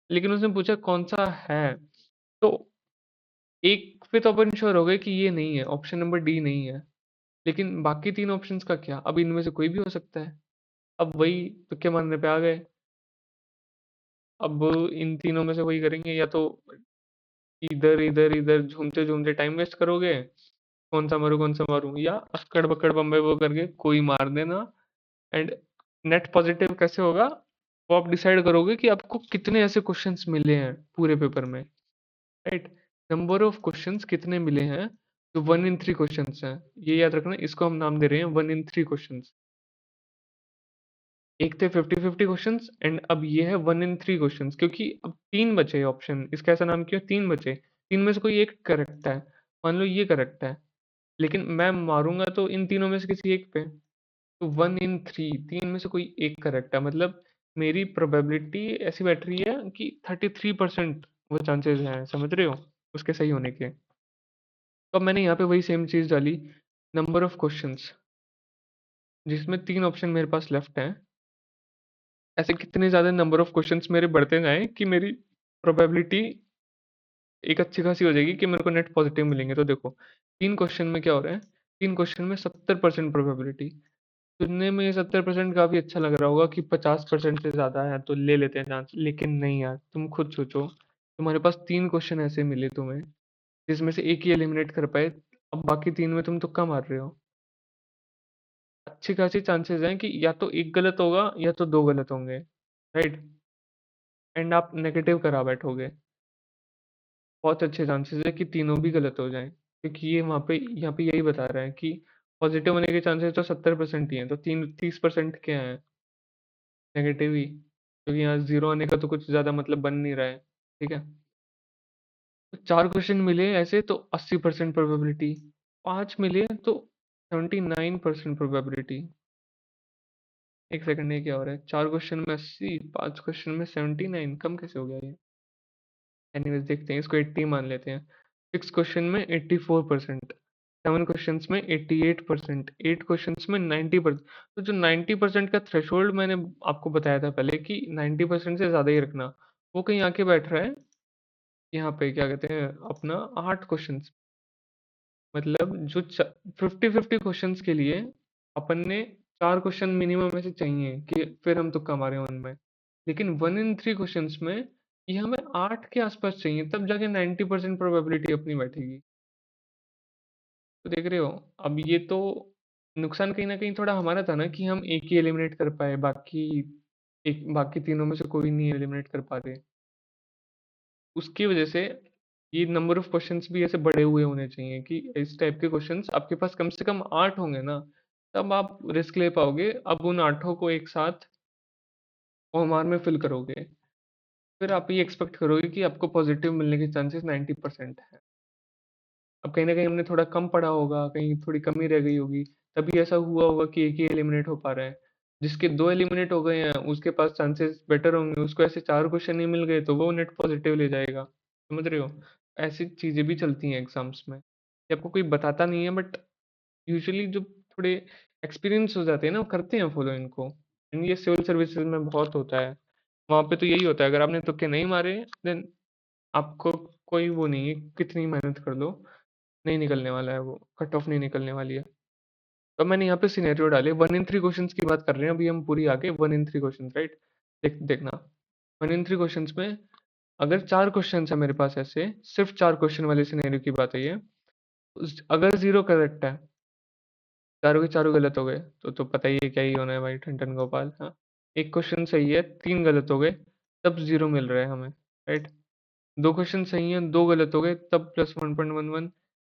लेकिन उसने पूछा कौन सा है, तो एक पे तो अपन श्योर हो गए कि ये नहीं है, ऑप्शन नंबर डी नहीं है। लेकिन बाकी 3 ऑप्शंस का क्या? अब इनमें से कोई भी हो सकता है। अब वही तुक्के मारने पे आ गए। अब इन तीनों में से वही करेंगे, या तो इधर इधर इधर झूमते झूमते टाइम वेस्ट करोगे, कौन सा मारूं, या अक्कड़ बक्कड़ बम्बे वो करके कोई मार देना। एंड नेट पॉजिटिव कैसे होगा, वो आप डिसाइड करोगे कि आपको कितने ऐसे क्वेश्चंस मिले हैं पूरे पेपर में, राइट। नंबर ऑफ क्वेश्चंस कितने मिले हैं, जो 1 in 3 क्वेश्चंस हैं। ये याद रखना, इसको हम नाम दे रहे हैं 1 in 3 क्वेश्चंस। एक थे 50-50 क्वेश्चंस, एंड अब ये है 1 in 3 क्वेश्चंस, क्योंकि अब 3 बचे ऑप्शन, इसका ऐसा नाम क्यों? 3 बचे, 3 में से कोई एक करेक्ट है। मान लो ये करेक्ट है, लेकिन मैं मारूंगा तो इन तीनों में से किसी एक पे। तो 1 in 3, 3 में से कोई एक करेक्ट है, मतलब मेरी प्रोबेबिलिटी ऐसी बैठ रही है कि 33% वो चांसेस हैं, समझ रहे हो, उसके सही होने के। तो अब मैंने यहाँ पे वही सेम चीज़ डाली, नंबर ऑफ क्वेश्चंस, जिसमें 3 ऑप्शन मेरे पास लेफ्ट हैं। ऐसे कितने ज़्यादा नंबर ऑफ क्वेश्चंस मेरे बढ़ते जाएं कि मेरी प्रोबेबिलिटी एक अच्छी खासी हो जाएगी कि मेरे को नेट पॉजिटिव मिलेंगे। तो देखो 3 क्वेश्चन में क्या हो रहा है, 3 क्वेश्चन में 70% प्रोबेबिलिटी। सुनने में ये 70% काफी अच्छा लग रहा होगा कि 50% से ज्यादा है तो ले लेते हैं चांस, लेकिन नहीं यार, तुम खुद सोचो, तुम्हारे पास 3 क्वेश्चन ऐसे मिले तुम्हें जिसमें से एक ही एलिमिनेट कर पाए, अब बाकी 3 में तुम तुक्का मार रहे हो। अच्छी खासी चांसेस हैं कि या तो एक गलत होगा या तो 2 गलत होंगे, राइट। एंड आप नेगेटिव करा बैठोगे, बहुत अच्छे चांसेस है कि तीनों भी गलत हो जाएं, क्योंकि ये वहाँ पे यहाँ पे यही बता रहा है कि पॉजिटिव होने के चांसेस तो 70% ही हैं, तो 30% क्या है, नेगेटिव ही, क्योंकि यहाँ जीरो आने का तो कुछ ज्यादा मतलब बन नहीं रहा है, ठीक है। तो 4 क्वेश्चन मिले ऐसे तो 80% प्रोबेबिलिटी, 5 मिले तो 79% प्रोबेबिलिटी। एक सेकंड, ये क्या हो रहा है, 4 क्वेश्चन में 80, 5 क्वेश्चन में 79, कम कैसे हो गया ये? एनीवेज देखते हैं, इसको 80 मान लेते हैं। 6 क्वेश्चन में 84%, 7 क्वेश्चंस में 88%, 8 क्वेश्चंस में 90%। तो जो 90% का थ्रेशोल्ड मैंने आपको बताया था पहले कि 90% से ज़्यादा ही रखना, वो कहीं आके बैठ रहा है यहाँ पे, क्या कहते हैं अपना, 8 क्वेश्चंस। मतलब जो 50-50 क्वेश्चंस के लिए अपन ने 4 क्वेश्चन मिनिमम में से चाहिए कि फिर हम तुक्का मारे उनमें। लेकिन 1 in 3 क्वेश्चंस में ये हमें 8 के आसपास चाहिए, तब जाके 90% प्रोबेबिलिटी अपनी बैठेगी। तो देख रहे हो, अब ये तो नुकसान कहीं ना कहीं थोड़ा हमारा था ना, कि हम एक ही एलिमिनेट कर पाए, बाकी तीनों में से कोई नहीं एलिमिनेट कर पा रहे। उसकी वजह से ये नंबर ऑफ क्वेश्चंस भी ऐसे बड़े हुए होने चाहिए कि इस टाइप के क्वेश्चंस आपके पास कम से कम 8 होंगे ना, तब आप रिस्क ले पाओगे। अब उन 8 को एक साथ ओमार में फिल करोगे, फिर आप ये एक्सपेक्ट करोगे कि आपको पॉजिटिव मिलने के चांसेस 90% है। अब कहीं ना कहीं हमने थोड़ा कम पढ़ा होगा, कहीं थोड़ी कमी रह गई होगी, तभी ऐसा हुआ होगा कि एक ही एलिमिनेट हो पा रहा है। जिसके 2 एलिमिनेट हो गए हैं उसके पास चांसेस बेटर होंगे, उसको ऐसे 4 क्वेश्चन नहीं मिल गए तो वो नेट पॉजिटिव ले जाएगा, समझ रहे हो। ऐसी चीजें भी चलती हैं एग्जाम्स में, ये आपको कोई बताता नहीं है, बट यूजुअली जो थोड़े एक्सपीरियंस हो जाते हैं ना, वो करते हैं फॉलो इनको। And ये सिविल सर्विसेज में बहुत होता है, वहां पे तो यही होता है, अगर आपने तुक्के नहीं मारे देन आपको कोई वो नहीं है, कितनी मेहनत कर लो नहीं निकलने वाला है, वो कट ऑफ नहीं निकलने वाली है। तो मैंने यहाँ पे सिनेरियो डाले, 1 in 3 क्वेश्चंस की बात कर रहे हैं अभी हम, पूरी आगे 1 in 3 क्वेश्चंस, राइट। देखना, 1 in 3 क्वेश्चंस में अगर 4 क्वेश्चंस है मेरे पास, ऐसे सिर्फ 4 क्वेश्चन वाले सिनेरियो की बात है ये। अगर जीरो करेक्ट है चारों के चारों गलत हो गए तो पता ही है क्या ही होना है भाई, ठन ठन गोपाल। हाँ, एक क्वेश्चन सही है, तीन गलत हो गए, तब जीरो मिल रहा है हमें, राइट। दो क्वेश्चन सही हैं, दो गलत हो गए, तब +1.11।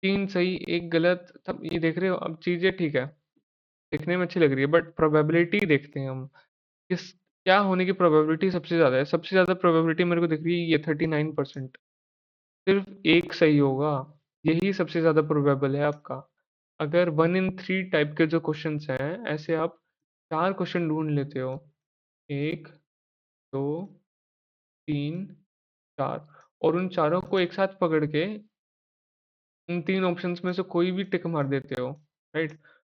तीन सही, एक गलत, तब ये देख रहे हो, अब चीजें ठीक है, दिखने में अच्छी लग रही है, बट प्रोबेबिलिटी देखते हैं हम, किस क्या होने की प्रोबेबिलिटी सबसे ज्यादा है। सबसे ज्यादा प्रोबेबिलिटी मेरे को दिख रही है ये 39%। सिर्फ एक सही होगा, यही सबसे ज्यादा प्रोबेबल है आपका। अगर 1 in 3 टाइप के जो क्वेश्चंस हैं, ऐसे आप चार क्वेश्चन ढूंढ लेते हो, एक, दो, तीन, चार, और उन चारों को एक साथ पकड़ के उन तीन ऑप्शंस में से कोई भी टिक मार देते हो, राइट,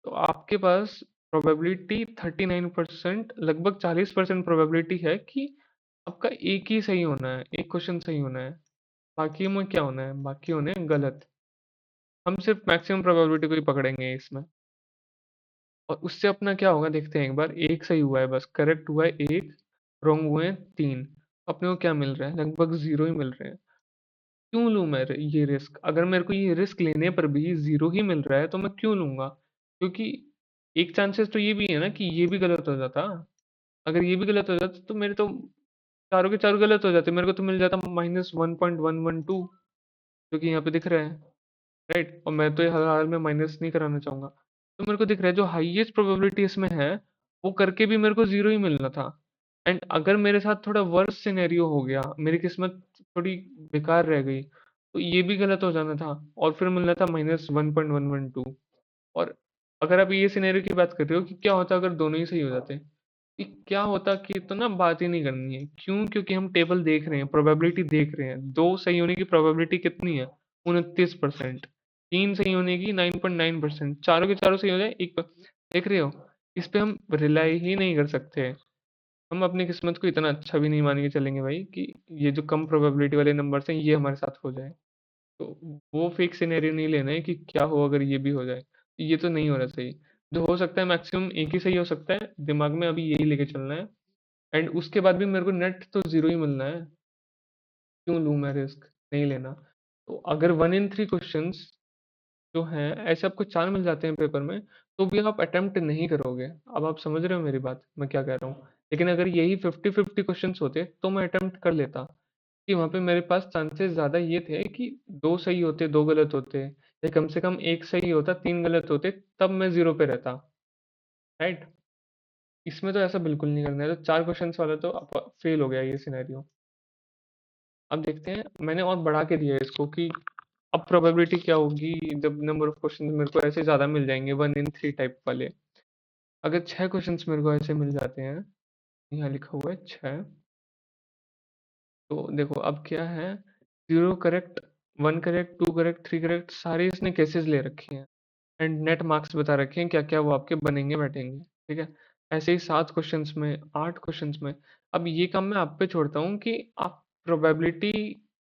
तो आपके पास प्रोबेबिलिटी 39%, लगभग 40% प्रोबेबिलिटी है कि आपका एक ही सही होना है, एक क्वेश्चन सही होना है, बाकी में क्या होना है, बाकी होने हैं गलत। हम सिर्फ मैक्सिमम प्रोबेबिलिटी को ही पकड़ेंगे इसमें, और उससे अपना क्या होगा देखते हैं एक बार। एक सही हुआ है, बस करेक्ट हुआ है एक, रॉन्ग हुए हैं तीन, अपने को क्या मिल रहा है, लगभग जीरो ही मिल रहे हैं। क्यों लूँ मैं ये रिस्क? अगर मेरे को ये रिस्क लेने पर भी जीरो ही मिल रहा है तो मैं क्यों लूंगा? क्योंकि एक चांसेस तो ये भी है ना कि ये भी गलत हो जाता। अगर ये भी गलत हो जाता तो मेरे तो चारों के चारों गलत हो जाते, मेरे को तो मिल जाता -1.112, जो कि यहाँ पे दिख रहा है, राइट। और मैं तो ये हर हाल में माइनस नहीं कराना चाहूंगा, तो मेरे को दिख रहा है जो हाईएस्ट प्रोबेबिलिटी इसमें है, वो करके भी मेरे को जीरो ही मिलना था। एंड अगर मेरे साथ थोड़ा वर्स सिनेरियो हो गया, मेरी किस्मत थोड़ी बेकार रह गई, तो ये भी गलत हो जाना था, और फिर मिलना था -1.112। और अगर आप ये सिनेरियो की बात कर रहे हो कि क्या होता अगर दोनों ही सही हो जाते, कि क्या होता, कि तो ना बात ही नहीं करनी है। क्यों? क्योंकि हम टेबल देख रहे हैं, प्रोबेबिलिटी देख रहे हैं, दो सही होने की प्रोबेबिलिटी कितनी है, 29%। तीन सही होने की 9.9%, चारों के चारों सही हो जाए एक, देख रहे हो। इस पे हम रिलाई ही नहीं कर सकते। हम अपनी किस्मत को इतना अच्छा भी नहीं मान के चलेंगे भाई कि ये जो कम प्रोबेबिलिटी वाले नंबर्स हैं ये हमारे साथ हो जाए। तो वो फेक सिनेरियो नहीं लेना है कि क्या हो अगर ये भी हो जाए, ये तो नहीं हो रहा सही। जो हो सकता है मैक्सिमम एक ही सही हो सकता है, दिमाग में अभी यही लेके चलना है। एंड उसके बाद भी मेरे को नेट तो जीरो ही मिलना है, क्यों लूँ मैं रिस्क? नहीं लेना। तो अगर 1 in 3 क्वेश्चंस जो हैं ऐसे आपको चार मिल जाते हैं पेपर में, तो भी आप अटेम्प्ट नहीं करोगे। अब आप समझ रहे हो मेरी बात, मैं क्या कह रहा हूँ। लेकिन अगर यही 50-50 क्वेश्चंस होते तो मैं अटेम्प्ट कर लेता, कि वहाँ पे मेरे पास चांसेस ज़्यादा ये थे कि दो सही होते, दो गलत होते, या कम से कम एक सही होता, तीन गलत होते, तब मैं जीरो पे रहता, राइट। इसमें तो ऐसा बिल्कुल नहीं करना है, तो चार क्वेश्चंस वाला तो फेल हो गया ये सिनेरियो। अब देखते हैं, मैंने और बढ़ा के दिया है इसको कि अब प्रोबेबिलिटी क्या होगी जब नंबर ऑफ क्वेश्चन मेरे को ऐसे ज़्यादा मिल जाएंगे, 1 in 3 टाइप वाले। अगर छह क्वेश्चंस मेरे को ऐसे मिल जाते हैं, यहाँ लिखा हुआ है छः, तो देखो अब क्या है, zero correct, one correct, two correct, three correct, सारे इसने केसेस ले रखे हैं, एंड नेट मार्क्स बता रखे हैं क्या क्या वो आपके बनेंगे बैठेंगे, ठीक है। ऐसे ही सात क्वेश्चंस में, आठ क्वेश्चंस में। अब ये काम मैं आप पे छोड़ता हूँ कि आप प्रोबेबिलिटी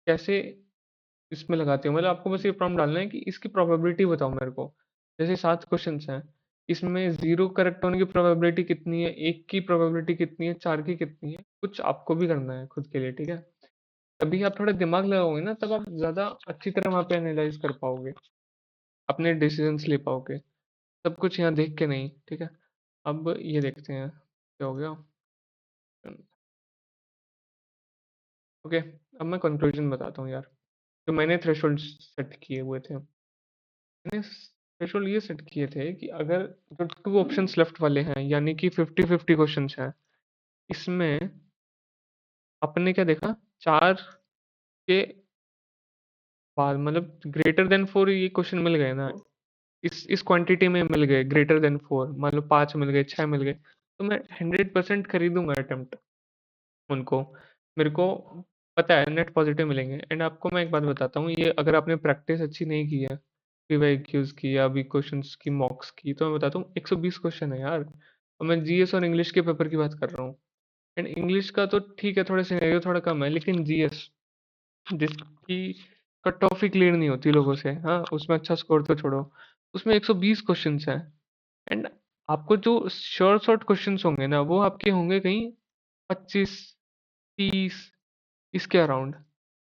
कैसे इसमें लगाते हो, मतलब आपको बस ये प्रॉम्प्ट डालना है कि इसकी प्रोबेबिलिटी बताओ मेरे को। जैसे सात क्वेश्चंस हैं, इसमें जीरो करेक्ट होने की प्रोबेबिलिटी कितनी है, एक की प्रोबेबिलिटी कितनी है, चार की कितनी है, कुछ आपको भी करना है खुद के लिए, ठीक है। तभी आप थोड़ा दिमाग लगाओगे ना, तब आप ज्यादा अच्छी तरह वहाँ पे एनालाइज कर पाओगे, अपने डिसीजंस ले पाओगे, सब कुछ यहाँ देख के नहीं, ठीक है। अब ये देखते हैं क्या हो गया। ओके, अब मैं कंक्लूजन बताता हूँ यार। तो मैंने थ्रेशोल्ड सेट किए हुए थे, मैंने थ्रेशोल्ड ये सेट किए थे कि अगर जो टू ऑप्शंस लेफ्ट वाले हैं, यानी कि 50-50 क्वेश्चंस हैं, इसमें अपने क्या देखा, चार के बाद मतलब ग्रेटर देन फोर ये क्वेश्चन मिल गए ना, इस क्वांटिटी में मिल गए ग्रेटर देन फोर, मान लो पांच मिल गए, छह मिल गए, तो मैं 100% खरीदूंगा अटेम्प्ट उनको। मेरे को पता है नेट पॉजिटिव मिलेंगे। एंड आपको मैं एक बात बताता हूँ, ये अगर आपने प्रैक्टिस अच्छी नहीं की है पीवाईक्यूज की या अभी क्वेश्चंस की मॉक्स की, तो मैं बताता हूँ 120 क्वेश्चन है यार, और मैं जीएस और इंग्लिश के पेपर की बात कर रहा हूँ। एंड इंग्लिश का तो ठीक है, थोड़ा सिनेरियो थोड़ा कम है, लेकिन जीएस जिसकी कट ऑफ ही क्लियर नहीं होती लोगों से, हाँ उसमें अच्छा स्कोर तो छोड़ो, उसमें 120 क्वेश्चंस हैं। एंड आपको जो शॉर्ट शॉर्ट क्वेश्चंस होंगे ना, वो आपके होंगे कहीं 25, 30, इसके अराउंड।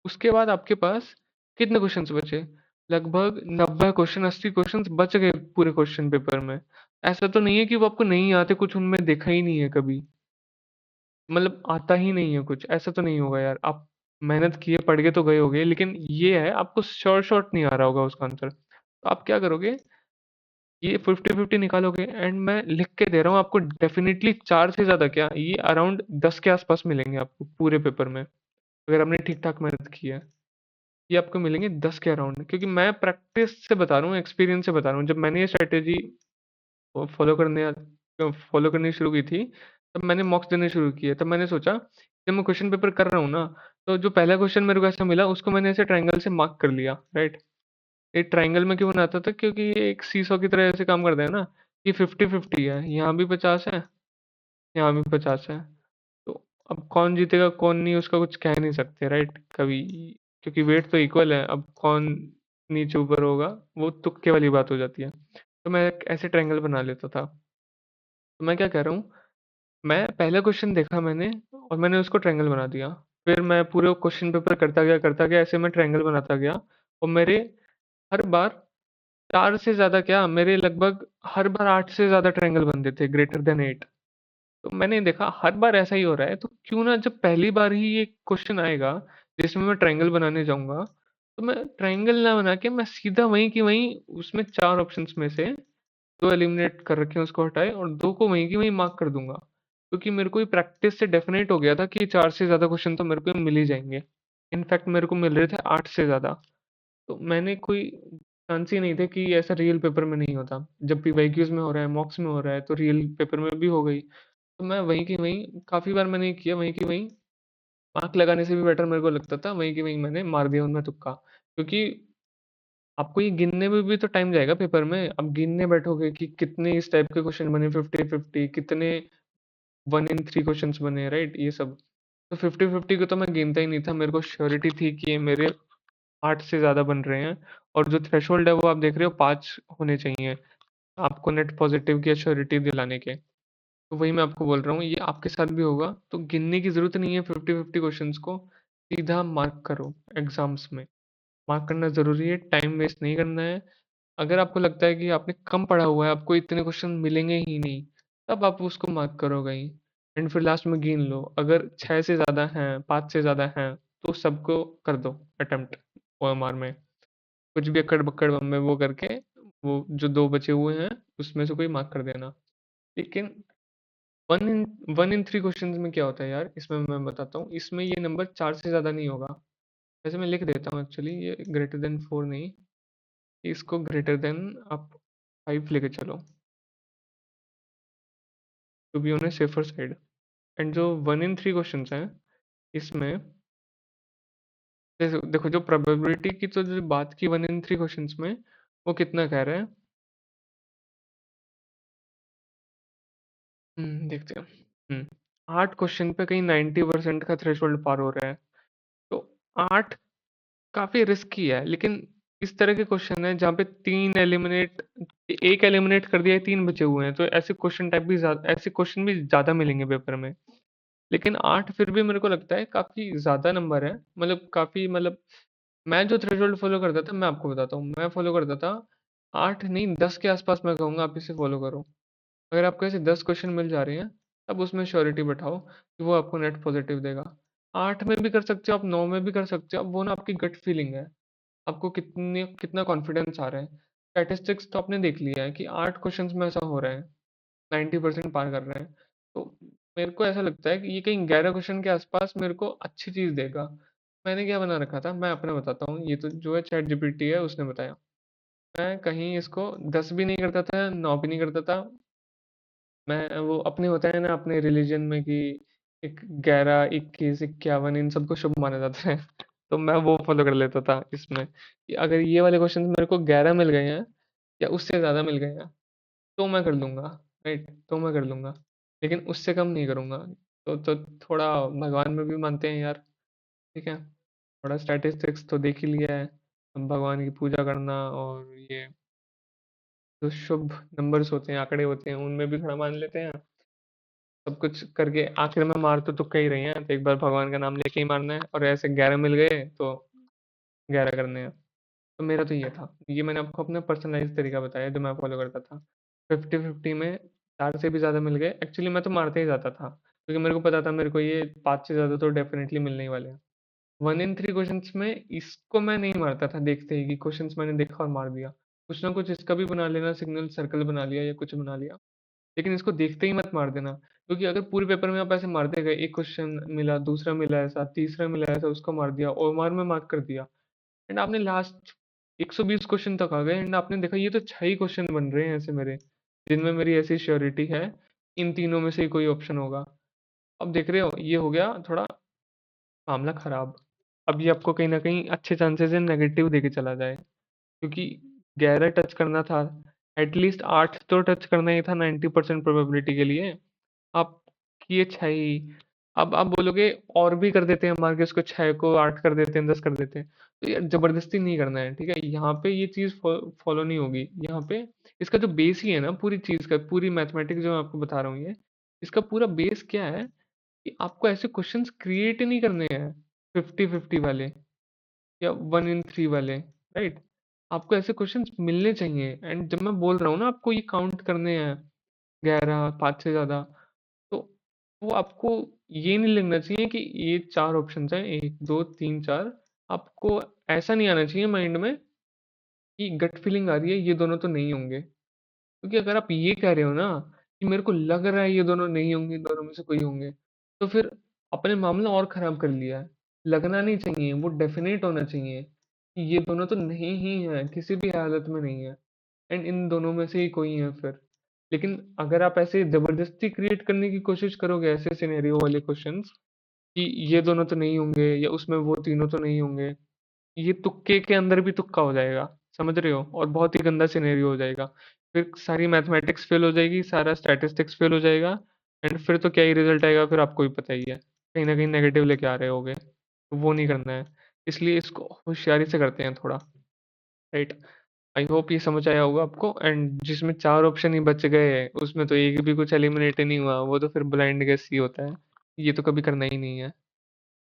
उसके बाद आपके पास कितने क्वेश्चंस बचे? लगभग 90 क्वेश्चन, 80 क्वेश्चंस बच गए पूरे क्वेश्चन पेपर में। ऐसा तो नहीं है कि वो आपको नहीं आते, कुछ उनमें देखा ही नहीं है कभी, मतलब आता ही नहीं है कुछ, ऐसा तो नहीं होगा यार। आप मेहनत किए, पढ़ के तो गए होगे, लेकिन ये है आपको शॉर्ट शॉर्ट नहीं आ रहा होगा उसका आंसर, तो आप क्या करोगे, ये 50-50 निकालोगे, एंड मैं लिख के दे रहा हूँ आपको, डेफिनेटली 4 से ज़्यादा क्या, ये अराउंड 10 के आसपास मिलेंगे आपको पूरे पेपर में, अगर आपने ठीक ठाक मेहनत की है। ये आपको मिलेंगे 10 के अराउंड, क्योंकि मैं प्रैक्टिस से बता रहा हूँ, एक्सपीरियंस से बता रहा हूँ। जब मैंने ये स्ट्रैटेजी फॉलो करनी शुरू की थी, तब मैंने मॉक्स देने शुरू किए। तब मैंने सोचा, जब मैं क्वेश्चन पेपर कर रहा हूँ ना, तो जो पहला क्वेश्चन मेरे को ऐसा मिला, उसको मैंने ऐसे ट्रायंगल से मार्क कर लिया, राइट। ये ट्रायंगल में क्यों बनाता था, क्योंकि ये एक सीसॉ की तरह ऐसे काम करता है ना, कि 50-50 है, यहाँ भी 50 है, यहाँ भी 50 है। तो अब कौन जीतेगा कौन नहीं, उसका कुछ कह नहीं सकते, राइट, कभी, क्योंकि वेट तो इक्वल है। अब कौन नीचे ऊपर होगा, वो तुक्के वाली बात हो जाती है। तो मैं एक ऐसे ट्रायंगल बना लेता था। तो मैं क्या कह रहा हूँ, मैं पहला क्वेश्चन देखा मैंने, और मैंने उसको ट्रायंगल बना दिया। फिर मैं पूरे क्वेश्चन पेपर करता गया, ऐसे मैं ट्रायंगल बनाता गया, और मेरे हर बार 4 से ज़्यादा क्या, मेरे लगभग हर बार 8 से ज़्यादा ट्रायंगल बनते थे, ग्रेटर देन 8। तो मैंने देखा हर बार ऐसा ही हो रहा है, तो क्यों ना जब पहली बार ही ये क्वेश्चन आएगा जिसमें मैं ट्रायंगल बनाने जाऊंगा, तो मैं ट्रायंगल ना बना के मैं सीधा वहीं की वहीं, उसमें 4 ऑप्शंस में से 2 एलिमिनेट कर रखे हैं, उसको हटाए, और 2 को वहीं की वहीं मार्क कर दूंगा, क्योंकि मेरे को ये प्रैक्टिस से डेफिनेट हो गया था कि 4 से ज़्यादा क्वेश्चन तो मेरे को मिल ही जाएंगे। इनफैक्ट मेरे को मिल रहे थे 8 से ज़्यादा। तो मैंने कोई चांस ही नहीं थे कि ऐसा रियल पेपर में नहीं होता। जब पीवाईक्यूज में हो रहा है, मॉक्स में हो रहा है, तो रियल पेपर में भी हो गई। तो मैं वहीं की वहीं काफ़ी बार मैंने किया, वहीं की वहीं मार्क लगाने से भी बेटर मेरे को लगता था, वहीं की वहीं मैंने मार दिया उनमें तुक्का। क्योंकि आपको ये गिनने में भी तो टाइम जाएगा पेपर में। अब गिनने बैठोगे कि कितने इस टाइप के क्वेश्चन बने 50-50, कितने 1 in 3 क्वेश्चंस बने, राइट, ये सब। तो 50-50 को तो मैं गिनता ही नहीं था, मेरे को श्योरिटी थी कि ये मेरे 8 से ज़्यादा बन रहे हैं। और जो थ्रेशोल्ड है वो आप देख रहे हो 5 होने चाहिए आपको नेट पॉजिटिव की श्योरिटी दिलाने के। तो वही मैं आपको बोल रहा हूँ, ये आपके साथ भी होगा, तो गिनने की ज़रूरत नहीं है 50-50 क्वेश्चंस को, सीधा मार्क करो एग्जाम्स में। मार्क करना ज़रूरी है, टाइम वेस्ट नहीं करना है। अगर आपको लगता है कि आपने कम पढ़ा हुआ है, आपको इतने क्वेश्चन मिलेंगे ही नहीं, तब आप उसको मार्क करोगे ही। एंड फिर लास्ट में गिन लो, अगर 6 से ज़्यादा हैं, 5 से ज़्यादा हैं, तो सबको कर दो अटेम्प्ट ओएमआर में। कुछ भी अक्कड़ बक्कड़ में वो करके, वो जो 2 बचे हुए हैं, उसमें से कोई मार्क कर देना। लेकिन 1 in 3 क्वेश्चंस में क्या होता है यार, इसमें मैं बताता हूँ, इसमें ये नंबर 4 से ज़्यादा नहीं होगा। वैसे मैं लिख देता हूँ एक्चुअली, ये ग्रेटर देन 4 नहीं, इसको ग्रेटर देन आप 5 लेके चलो, to be on a safer side. And जो 1 in 3 क्वेश्चंस हैं, इसमें देखो जो प्रोबेबिलिटी की तो जो बात की 1 in 3 क्वेश्चंस में, वो कितना कह रहा है, देखते हैं। 8 क्वेश्चन पे कहीं 90% का थ्रेशोल्ड पार हो रहा है, तो 8 काफी रिस्की है। लेकिन इस तरह के क्वेश्चन है जहाँ पे 3 एलिमिनेट, एक एलिमिनेट कर दिया है, 3 बचे हुए हैं, तो ऐसे क्वेश्चन टाइप भी ज्यादा, ऐसे क्वेश्चन भी ज्यादा मिलेंगे पेपर में। लेकिन 8 फिर भी मेरे को लगता है काफी ज्यादा नंबर है, मतलब काफी, मतलब मैं जो थ्रेशोल्ड फॉलो करता था, मैं आपको बताता हूँ, मैं फॉलो करता था 8 नहीं 10 के आसपास। मैं कहूँगा आप इसे फॉलो करो। अगर आपको ऐसे 10 क्वेश्चन मिल जा रहे हैं, तब उसमें श्योरिटी बैठाओ कि वो आपको नेट पॉजिटिव देगा। 8 में भी कर सकते हो आप, 9 में भी कर सकते हो आप, वो ना आपकी गट फीलिंग है, आपको कितना कॉन्फिडेंस आ रहा है। स्टैटिस्टिक्स तो आपने देख लिया है कि 8 क्वेश्चंस में ऐसा हो रहा है, 90% पार कर रहे हैं। तो मेरे को ऐसा लगता है कि ये कहीं 11 क्वेश्चन के आसपास मेरे को अच्छी चीज़ देगा। मैंने क्या बना रखा था, मैं अपना बताता हूँ, ये तो जो है चैट जीपीटी है, उसने बताया। मैं कहीं इसको 10 भी नहीं करता था, 9 भी नहीं करता था। मैं वो अपने होता है ना अपने रिलीजन में कि एक 11, 21, 51 इन सबको शुभ माना जाता है। तो मैं वो फॉलो कर लेता था इसमें, कि अगर ये वाले क्वेश्चन मेरे को 11 मिल गए हैं, या उससे ज़्यादा मिल गए हैं, तो मैं कर लूँगा, राइट, तो मैं कर लूँगा। लेकिन उससे कम नहीं करूँगा। तो थोड़ा भगवान में भी मानते हैं यार, ठीक है, थोड़ा स्टैटिस्टिक्स तो देख ही लिया है। अब भगवान की पूजा करना, और ये जो शुभ नंबर्स होते हैं, आंकड़े होते हैं, उनमें भी थोड़ा मान लेते हैं। सब कुछ करके आखिर में मार तो तुक्का ही रही हैं, तो एक बार भगवान का नाम लेके ही मारना है, और ऐसे 11 मिल गए तो 11 करने हैं। तो मेरा तो ये था, ये मैंने आपको अपना पर्सनलाइज तरीका बताया जो मैं फॉलो करता था। 50-50 में 4 से भी ज़्यादा मिल गए। एक्चुअली मैं तो मारते ही जाता था, क्योंकि मेरे को पता था मेरे को ये 5 से ज़्यादा तो डेफ़िनेटली मिलने ही वाले हैं। 1 इन 3 क्वेश्चंस में इसको मैं नहीं मारता था देखते ही कि क्वेश्चंस मैंने देखा और मार दिया। कुछ ना कुछ इसका भी बना लेना, सिग्नल सर्कल बना लिया या कुछ बना लिया। लेकिन इसको देखते ही मत मार देना, क्योंकि अगर पूरे पेपर में आप ऐसे मारते गए, एक क्वेश्चन मिला, दूसरा मिला ऐसा, तीसरा मिला ऐसा, उसको मार दिया, ओएमआर में मार्क कर दिया, एंड आपने लास्ट 120 क्वेश्चन तक आ गए एंड आपने देखा ये तो 6 ही क्वेश्चन बन रहे हैं ऐसे मेरे, जिनमें मेरी ऐसी श्योरिटी है इन तीनों में से ही कोई ऑप्शन होगा। अब देख रहे हो ये हो गया थोड़ा मामला खराब। अब ये आपको कहीं ना कहीं अच्छे चांसेस है नेगेटिव देके चला जाए, क्योंकि 11 टच करना था, एटलीस्ट 8 तो टच करना ही था 90% प्रोबेबिलिटी के लिए। आप किए 6 ही। अब आप बोलोगे और भी कर देते हैं, मार्क इसको 6 को 8 कर देते हैं, 10 कर देते हैं, तो यार जबरदस्ती नहीं करना है, ठीक है? यहाँ पे ये चीज़ फॉलो नहीं होगी। यहाँ पे इसका जो बेस ही है ना पूरी चीज़ का, पूरी मैथमेटिक्स जो मैं आपको बता रहा हूँ ये, इसका पूरा बेस क्या है कि आपको ऐसे क्वेश्चंस क्रिएट नहीं करने हैं 50-50 वाले या 1 इन 3 वाले, राइट? आपको ऐसे क्वेश्चंस मिलने चाहिए, एंड जब मैं बोल रहा हूँ ना आपको ये काउंट करने हैं 11, 5 से ज़्यादा, तो वो आपको ये नहीं लगना चाहिए कि ये 4 ऑप्शंस हैं, 1, 2, 3, 4। आपको ऐसा नहीं आना चाहिए माइंड में कि गट फीलिंग आ रही है ये दोनों तो नहीं होंगे। क्योंकि अगर आप ये कह रहे हो ना कि मेरे को लग रहा है ये दोनों नहीं होंगे, इन दोनों में से कोई होंगे, तो फिर आपने मामला और खराब कर लिया है। लगना नहीं चाहिए, वो डेफिनेट होना चाहिए कि ये दोनों तो नहीं ही है, किसी भी हालत में नहीं है, एंड इन दोनों में से ही कोई है फिर। लेकिन अगर आप ऐसे जबरदस्ती क्रिएट करने की कोशिश करोगे ऐसे सिनेरियो वाले क्वेश्चंस कि ये दोनों तो नहीं होंगे या उसमें वो तीनों तो नहीं होंगे, ये तुक्के के अंदर भी तुक्का हो जाएगा, समझ रहे हो? और बहुत ही गंदा सिनेरियो हो जाएगा। फिर सारी मैथमेटिक्स फेल हो जाएगी, सारा स्टैटिस्टिक्स फेल हो जाएगा, एंड फिर तो क्या ही रिजल्ट आएगा, फिर आपको ही पता ही है। कहीं ना कहीं नेगेटिव लेके आ रहे होगे, तो वो नहीं करना है। इसलिए इसको होशियारी से करते हैं थोड़ा, राइट? आई होप ये समझ आया होगा आपको। एंड जिसमें 4 ऑप्शन ही बच गए, उसमें तो एक भी कुछ एलिमिनेट ही नहीं हुआ, वो तो फिर ब्लाइंड गेस ही होता है। ये तो कभी करना ही नहीं है,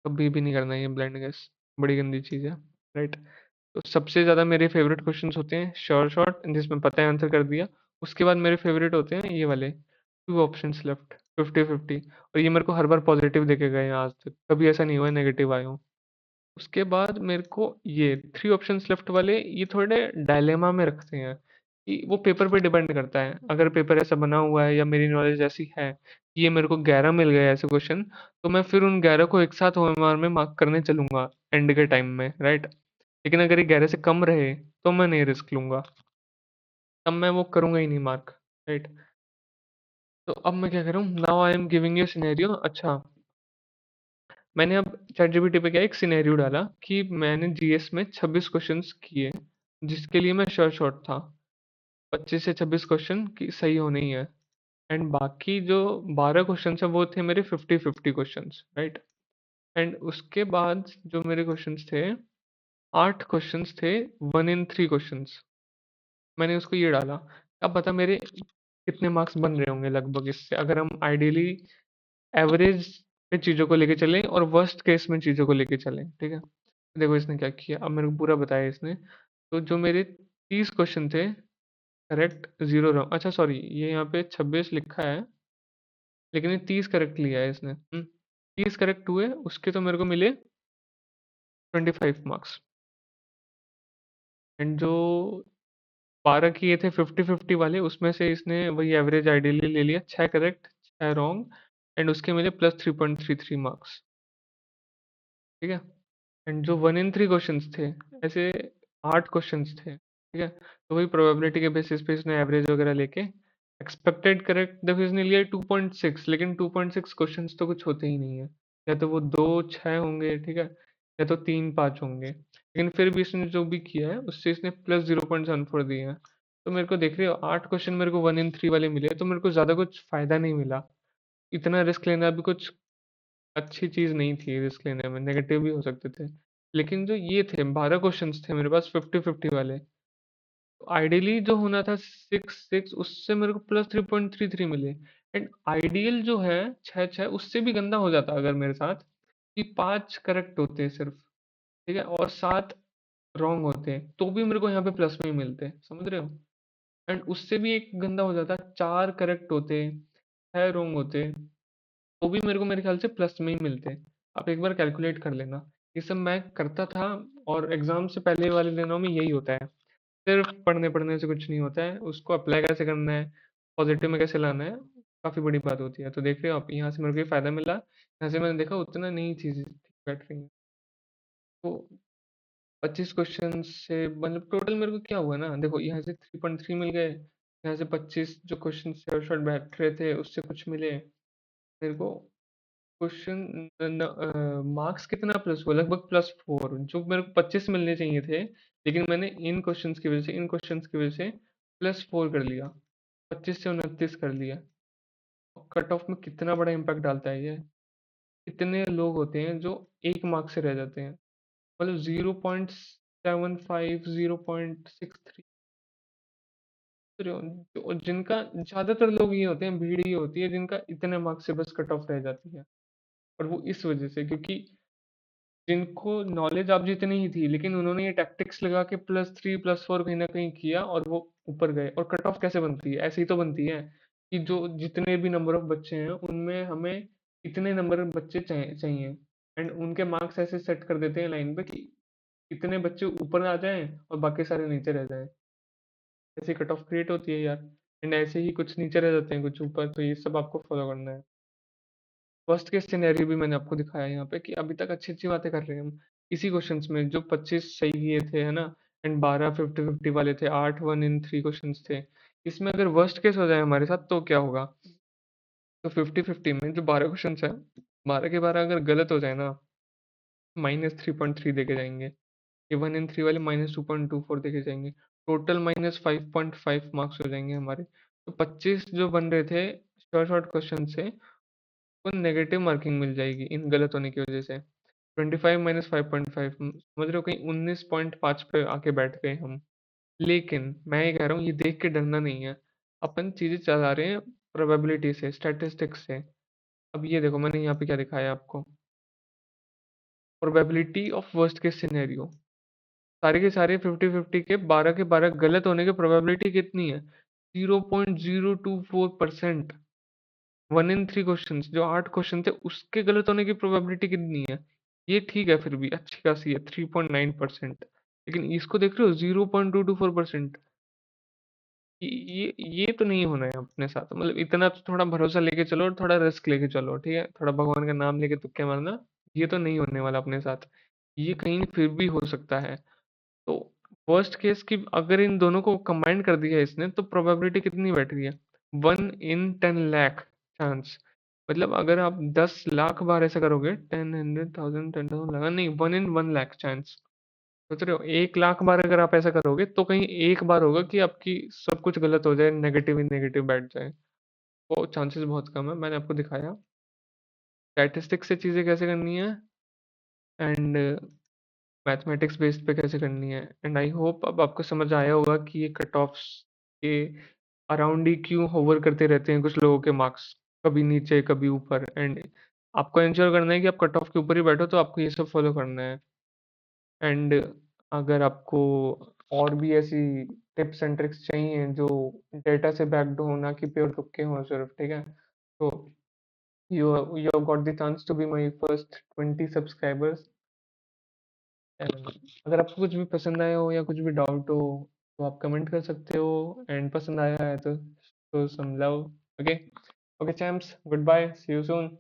कभी भी नहीं करना है ये ब्लाइंड गेस, बड़ी गंदी चीज़ है, राइट? तो सबसे ज़्यादा मेरे फेवरेट क्वेश्चंस होते हैं शॉर्ट शॉर्ट, जिसमें पता है आंसर कर दिया। उसके बाद मेरे फेवरेट होते हैं ये वाले 2 ऑप्शंस लेफ्ट, 50-50, और ये मेरे को हर बार पॉजिटिव देके गए हैं आज तक, कभी ऐसा नहीं हुआ नेगेटिव आए हों। उसके बाद मेरे को ये 3 ऑप्शंस लेफ्ट वाले ये थोड़े डायलेमा में रखते हैं कि वो पेपर पे डिपेंड करता है। अगर पेपर ऐसा बना हुआ है या मेरी नॉलेज ऐसी है कि ये मेरे को 11 मिल गए ऐसे क्वेश्चन, तो मैं फिर उन 11 को एक साथ ओएमआर में मार्क करने चलूंगा एंड के टाइम में, राइट? लेकिन अगर ये 11 से कम रहे तो मैं नहीं रिस्क लूंगा, तब मैं वो करूंगा ही नहीं मार्क, राइट? तो अब मैं क्या करूँ, now I am giving you scenario. अच्छा, मैंने अब चैटजीपीटी पे क्या एक सिनेरियो डाला कि मैंने जीएस में 26 क्वेश्चंस किए, जिसके लिए मैं श्योर शॉट था 25 से 26 क्वेश्चन की सही होने ही है, एंड बाकी जो 12 क्वेश्चन है वो थे मेरे 50-50 क्वेश्चंस, राइट? एंड उसके बाद जो मेरे क्वेश्चंस थे, 8 क्वेश्चंस थे 1 इन 3 क्वेश्चंस। मैंने उसको ये डाला, अब बता मेरे कितने मार्क्स बन रहे होंगे लगभग इससे, अगर हम आइडियली एवरेज पे चीज़ों को लेके चलें और वर्स्ट केस में चीज़ों को लेके चलें, ठीक है? देखो इसने क्या किया, अब मेरे को पूरा बताया इसने। तो जो मेरे 30 क्वेश्चन थे करेक्ट, 0 रॉन्ग, अच्छा सॉरी ये यहाँ पे 26 लिखा है, लेकिन ये 30 करेक्ट लिया है इसने। 30 करेक्ट हुए, उसके तो मेरे को मिले 25 मार्क्स। एंड जो 12 किए थे 50-50 वाले, उसमें से इसने वही एवरेज आइडियली ले लिया, 6 करेक्ट 6 रॉन्ग, एंड उसके मिले प्लस 3.33 मार्क्स, ठीक है? एंड जो 1 इन 3 क्वेश्चंस थे, ऐसे 8 क्वेश्चंस थे, ठीक है? तो वही प्रोबेबिलिटी के बेसिस पे इसने एवरेज वगैरह लेके एक्सपेक्टेड करेक्ट, देखो इसने लिया 2.6, लेकिन 2.6 क्वेश्चंस तो कुछ होते ही नहीं है, या तो वो 2 6 होंगे, ठीक है, या तो 3 5 होंगे, लेकिन फिर भी इसने जो भी किया है उससे इसने प्लस 0.74 दिए हैं। तो मेरे को देख रहे हो 8 क्वेश्चन मेरे को 1 इन 3 वाले मिले, तो मेरे को ज़्यादा कुछ फ़ायदा नहीं मिला। इतना रिस्क लेना भी कुछ अच्छी चीज़ नहीं थी रिस्क लेने में, नेगेटिव भी हो सकते थे। लेकिन जो ये थे 12 क्वेश्चंस थे मेरे पास 50-50 वाले, तो आइडियली जो होना था 6-6, उससे मेरे को प्लस 3.33 मिले। एंड आइडियल जो है 6-6, उससे भी गंदा हो जाता अगर मेरे साथ कि 5 करेक्ट होते सिर्फ, ठीक है, और 7 रॉन्ग होते, तो भी मेरे को यहाँ पे प्लस में ही मिलते, समझ रहे हो? एंड उससे भी एक गंदा हो जाता, 4 करेक्ट होते, 6 रॉन्ग होते, तो भी मेरे को मेरे ख्याल से प्लस में ही मिलते। आप एक बार कैलकुलेट कर लेना। ये सब मैं करता था, और एग्जाम से पहले वाले दिनों में यही होता है। सिर्फ पढ़ने पढ़ने से कुछ नहीं होता है, उसको अप्लाई कैसे करना है, पॉजिटिव में कैसे लाना है, काफ़ी बड़ी बात होती है। तो देख रहे हो आप, यहाँ से मेरे को ये फ़ायदा मिला, यहाँ से मैंने देखा उतना नहीं चीज़ें बैठ रही हैं। तो 25 क्वेश्चन से मतलब टोटल मेरे को क्या हुआ ना, देखो यहाँ से 3.3 मिल गए, यहाँ से 25 जो क्वेश्चन शॉर्ट शॉर्ट बैठ रहे थे उससे कुछ मिले मेरे को। क्वेश्चन मार्क्स कितना प्लस हुआ, लगभग +4, जो मेरे को 25 मिलने चाहिए थे, लेकिन मैंने इन क्वेश्चंस की वजह से, इन क्वेश्चंस की वजह से +4 कर लिया, 25 से 29 कर लिया। कट ऑफ में कितना बड़ा इम्पैक्ट डालता है ये। कितने लोग होते हैं जो 1 मार्क्स से रह जाते हैं, मतलब 0.75, 0.63, जिनका ज्यादातर लोग ये होते हैं, भीड़ ये होती है जिनका इतने मार्क्स से बस कट ऑफ रह जाती है। और वो इस वजह से, क्योंकि जिनको नॉलेज आप जितनी ही थी, लेकिन उन्होंने ये टैक्टिक्स लगा के +3 +4 कहीं ना कहीं किया, और वो ऊपर गए। और कट ऑफ कैसे बनती है, ऐसे ही तो बनती है कि जो जितने भी नंबर ऑफ बच्चे हैं उनमें हमें इतने नंबर बच्चे चाहिए, एंड उनके मार्क्स ऐसे सेट कर देते हैं लाइन पे कि इतने बच्चे ऊपर आ जाएं और बाकी सारे नीचे रह जाएं। ऐसी कट ऑफ क्रिएट होती है यार। एंड ऐसे ही कुछ नीचे रह जाते हैं, कुछ ऊपर, तो ये सब आपको फॉलो करना है। वर्स्ट केस सिनेरियो भी मैंने आपको दिखाया यहाँ पे, कि अभी तक अच्छी अच्छी बातें कर रहे हैं हम इसी क्वेश्चंस में, जो 25 सही किए थे, है ना, एंड 12 50-50 वाले थे, 8 1 in 3 क्वेश्चंस थे। इसमें अगर वर्स्ट केस हो जाए हमारे साथ तो क्या होगा। तो 50-50 में जो 12 क्वेश्चन है, 12 के 12 अगर गलत हो जाए ना, -3.3 देके जाएंगे। ये 1 in 3 वाले -2.24 देके जाएंगे। टोटल -5.5 मार्क्स हो जाएंगे हमारे। तो 25 जो बन रहे थे शॉर्ट शॉर्ट क्वेश्चन से, को नेगेटिव मार्किंग मिल जाएगी इन गलत होने की वजह से। 25 -5.5, समझ रहे हो, कहीं 19.5 पे आके बैठ गए हम। लेकिन मैं ये कह रहा हूँ, ये देख के डरना नहीं है। अपन चीजें चला रहे हैं प्रोबेबिलिटी से, स्टैटिस्टिक्स से। अब ये देखो मैंने यहाँ पे क्या दिखाया आपको, probability of worst case scenario. सारे के सारे 50-50 के 12 के 12 गलत होने की प्रोबेबिलिटी कितनी है, 0.024%। 1 in 3 क्वेश्चन, जो 8 क्वेश्चन थे उसके गलत होने की प्रोबेबिलिटी कितनी है। ये ठीक है, फिर भी अच्छी खासी है, 3.9%। लेकिन इसको देख रहे हो, 0.224%। ये तो नहीं होना है अपने साथ, मतलब इतना तो थोड़ा भरोसा लेके चलो, और थोड़ा रिस्क लेके चलो, ठीक है, थोड़ा भगवान का नाम लेके तुक्के मारना। ये तो नहीं होने वाला अपने साथ, ये कहीं फिर भी हो सकता है। तो वर्स्ट केस की अगर इन दोनों को कंबाइन कर दिया इसने, तो प्रोबेबिलिटी कितनी बैठ रही है, 1 in 10 लाख चांस। मतलब अगर आप 10 लाख बार ऐसा करोगे, 10 100 1000 10,000 लगा नहीं, 1 in 1 लाख चांस। सोच रहे हो, 1 लाख बार अगर आप ऐसा करोगे, तो कहीं एक बार होगा कि आपकी सब कुछ गलत हो जाए, नेगेटिव ही नेगेटिव बैठ जाए। वो चांसेस बहुत कम है, मैंने आपको दिखाया स्टैटिस्टिक्स से चीज़ें कैसे करनी है, एंड मैथमेटिक्स बेस्ड पे कैसे करनी है। एंड आई होप अब आपको समझ आया होगा कि ये कट ऑफ्स के अराउंड ही क्यों होवर करते रहते हैं कुछ लोगों के मार्क्स, कभी नीचे कभी ऊपर। एंड आपको इंश्योर करना है कि आप कट ऑफ के ऊपर ही बैठो, तो आपको ये सब फॉलो करना है। एंड अगर आपको और भी ऐसी टिप्स एंड ट्रिक्स चाहिए जो डेटा से बैक्ड हो, ना कि प्योर तुक्के हों सिर्फ, ठीक है, तो you got the chance to be my first 20 subscribers. अगर आपको कुछ भी पसंद आया हो या कुछ भी डाउट हो, तो आप कमेंट कर सकते हो। एंड पसंद आया है तो some love. Okay, okay champs, good bye, see you soon.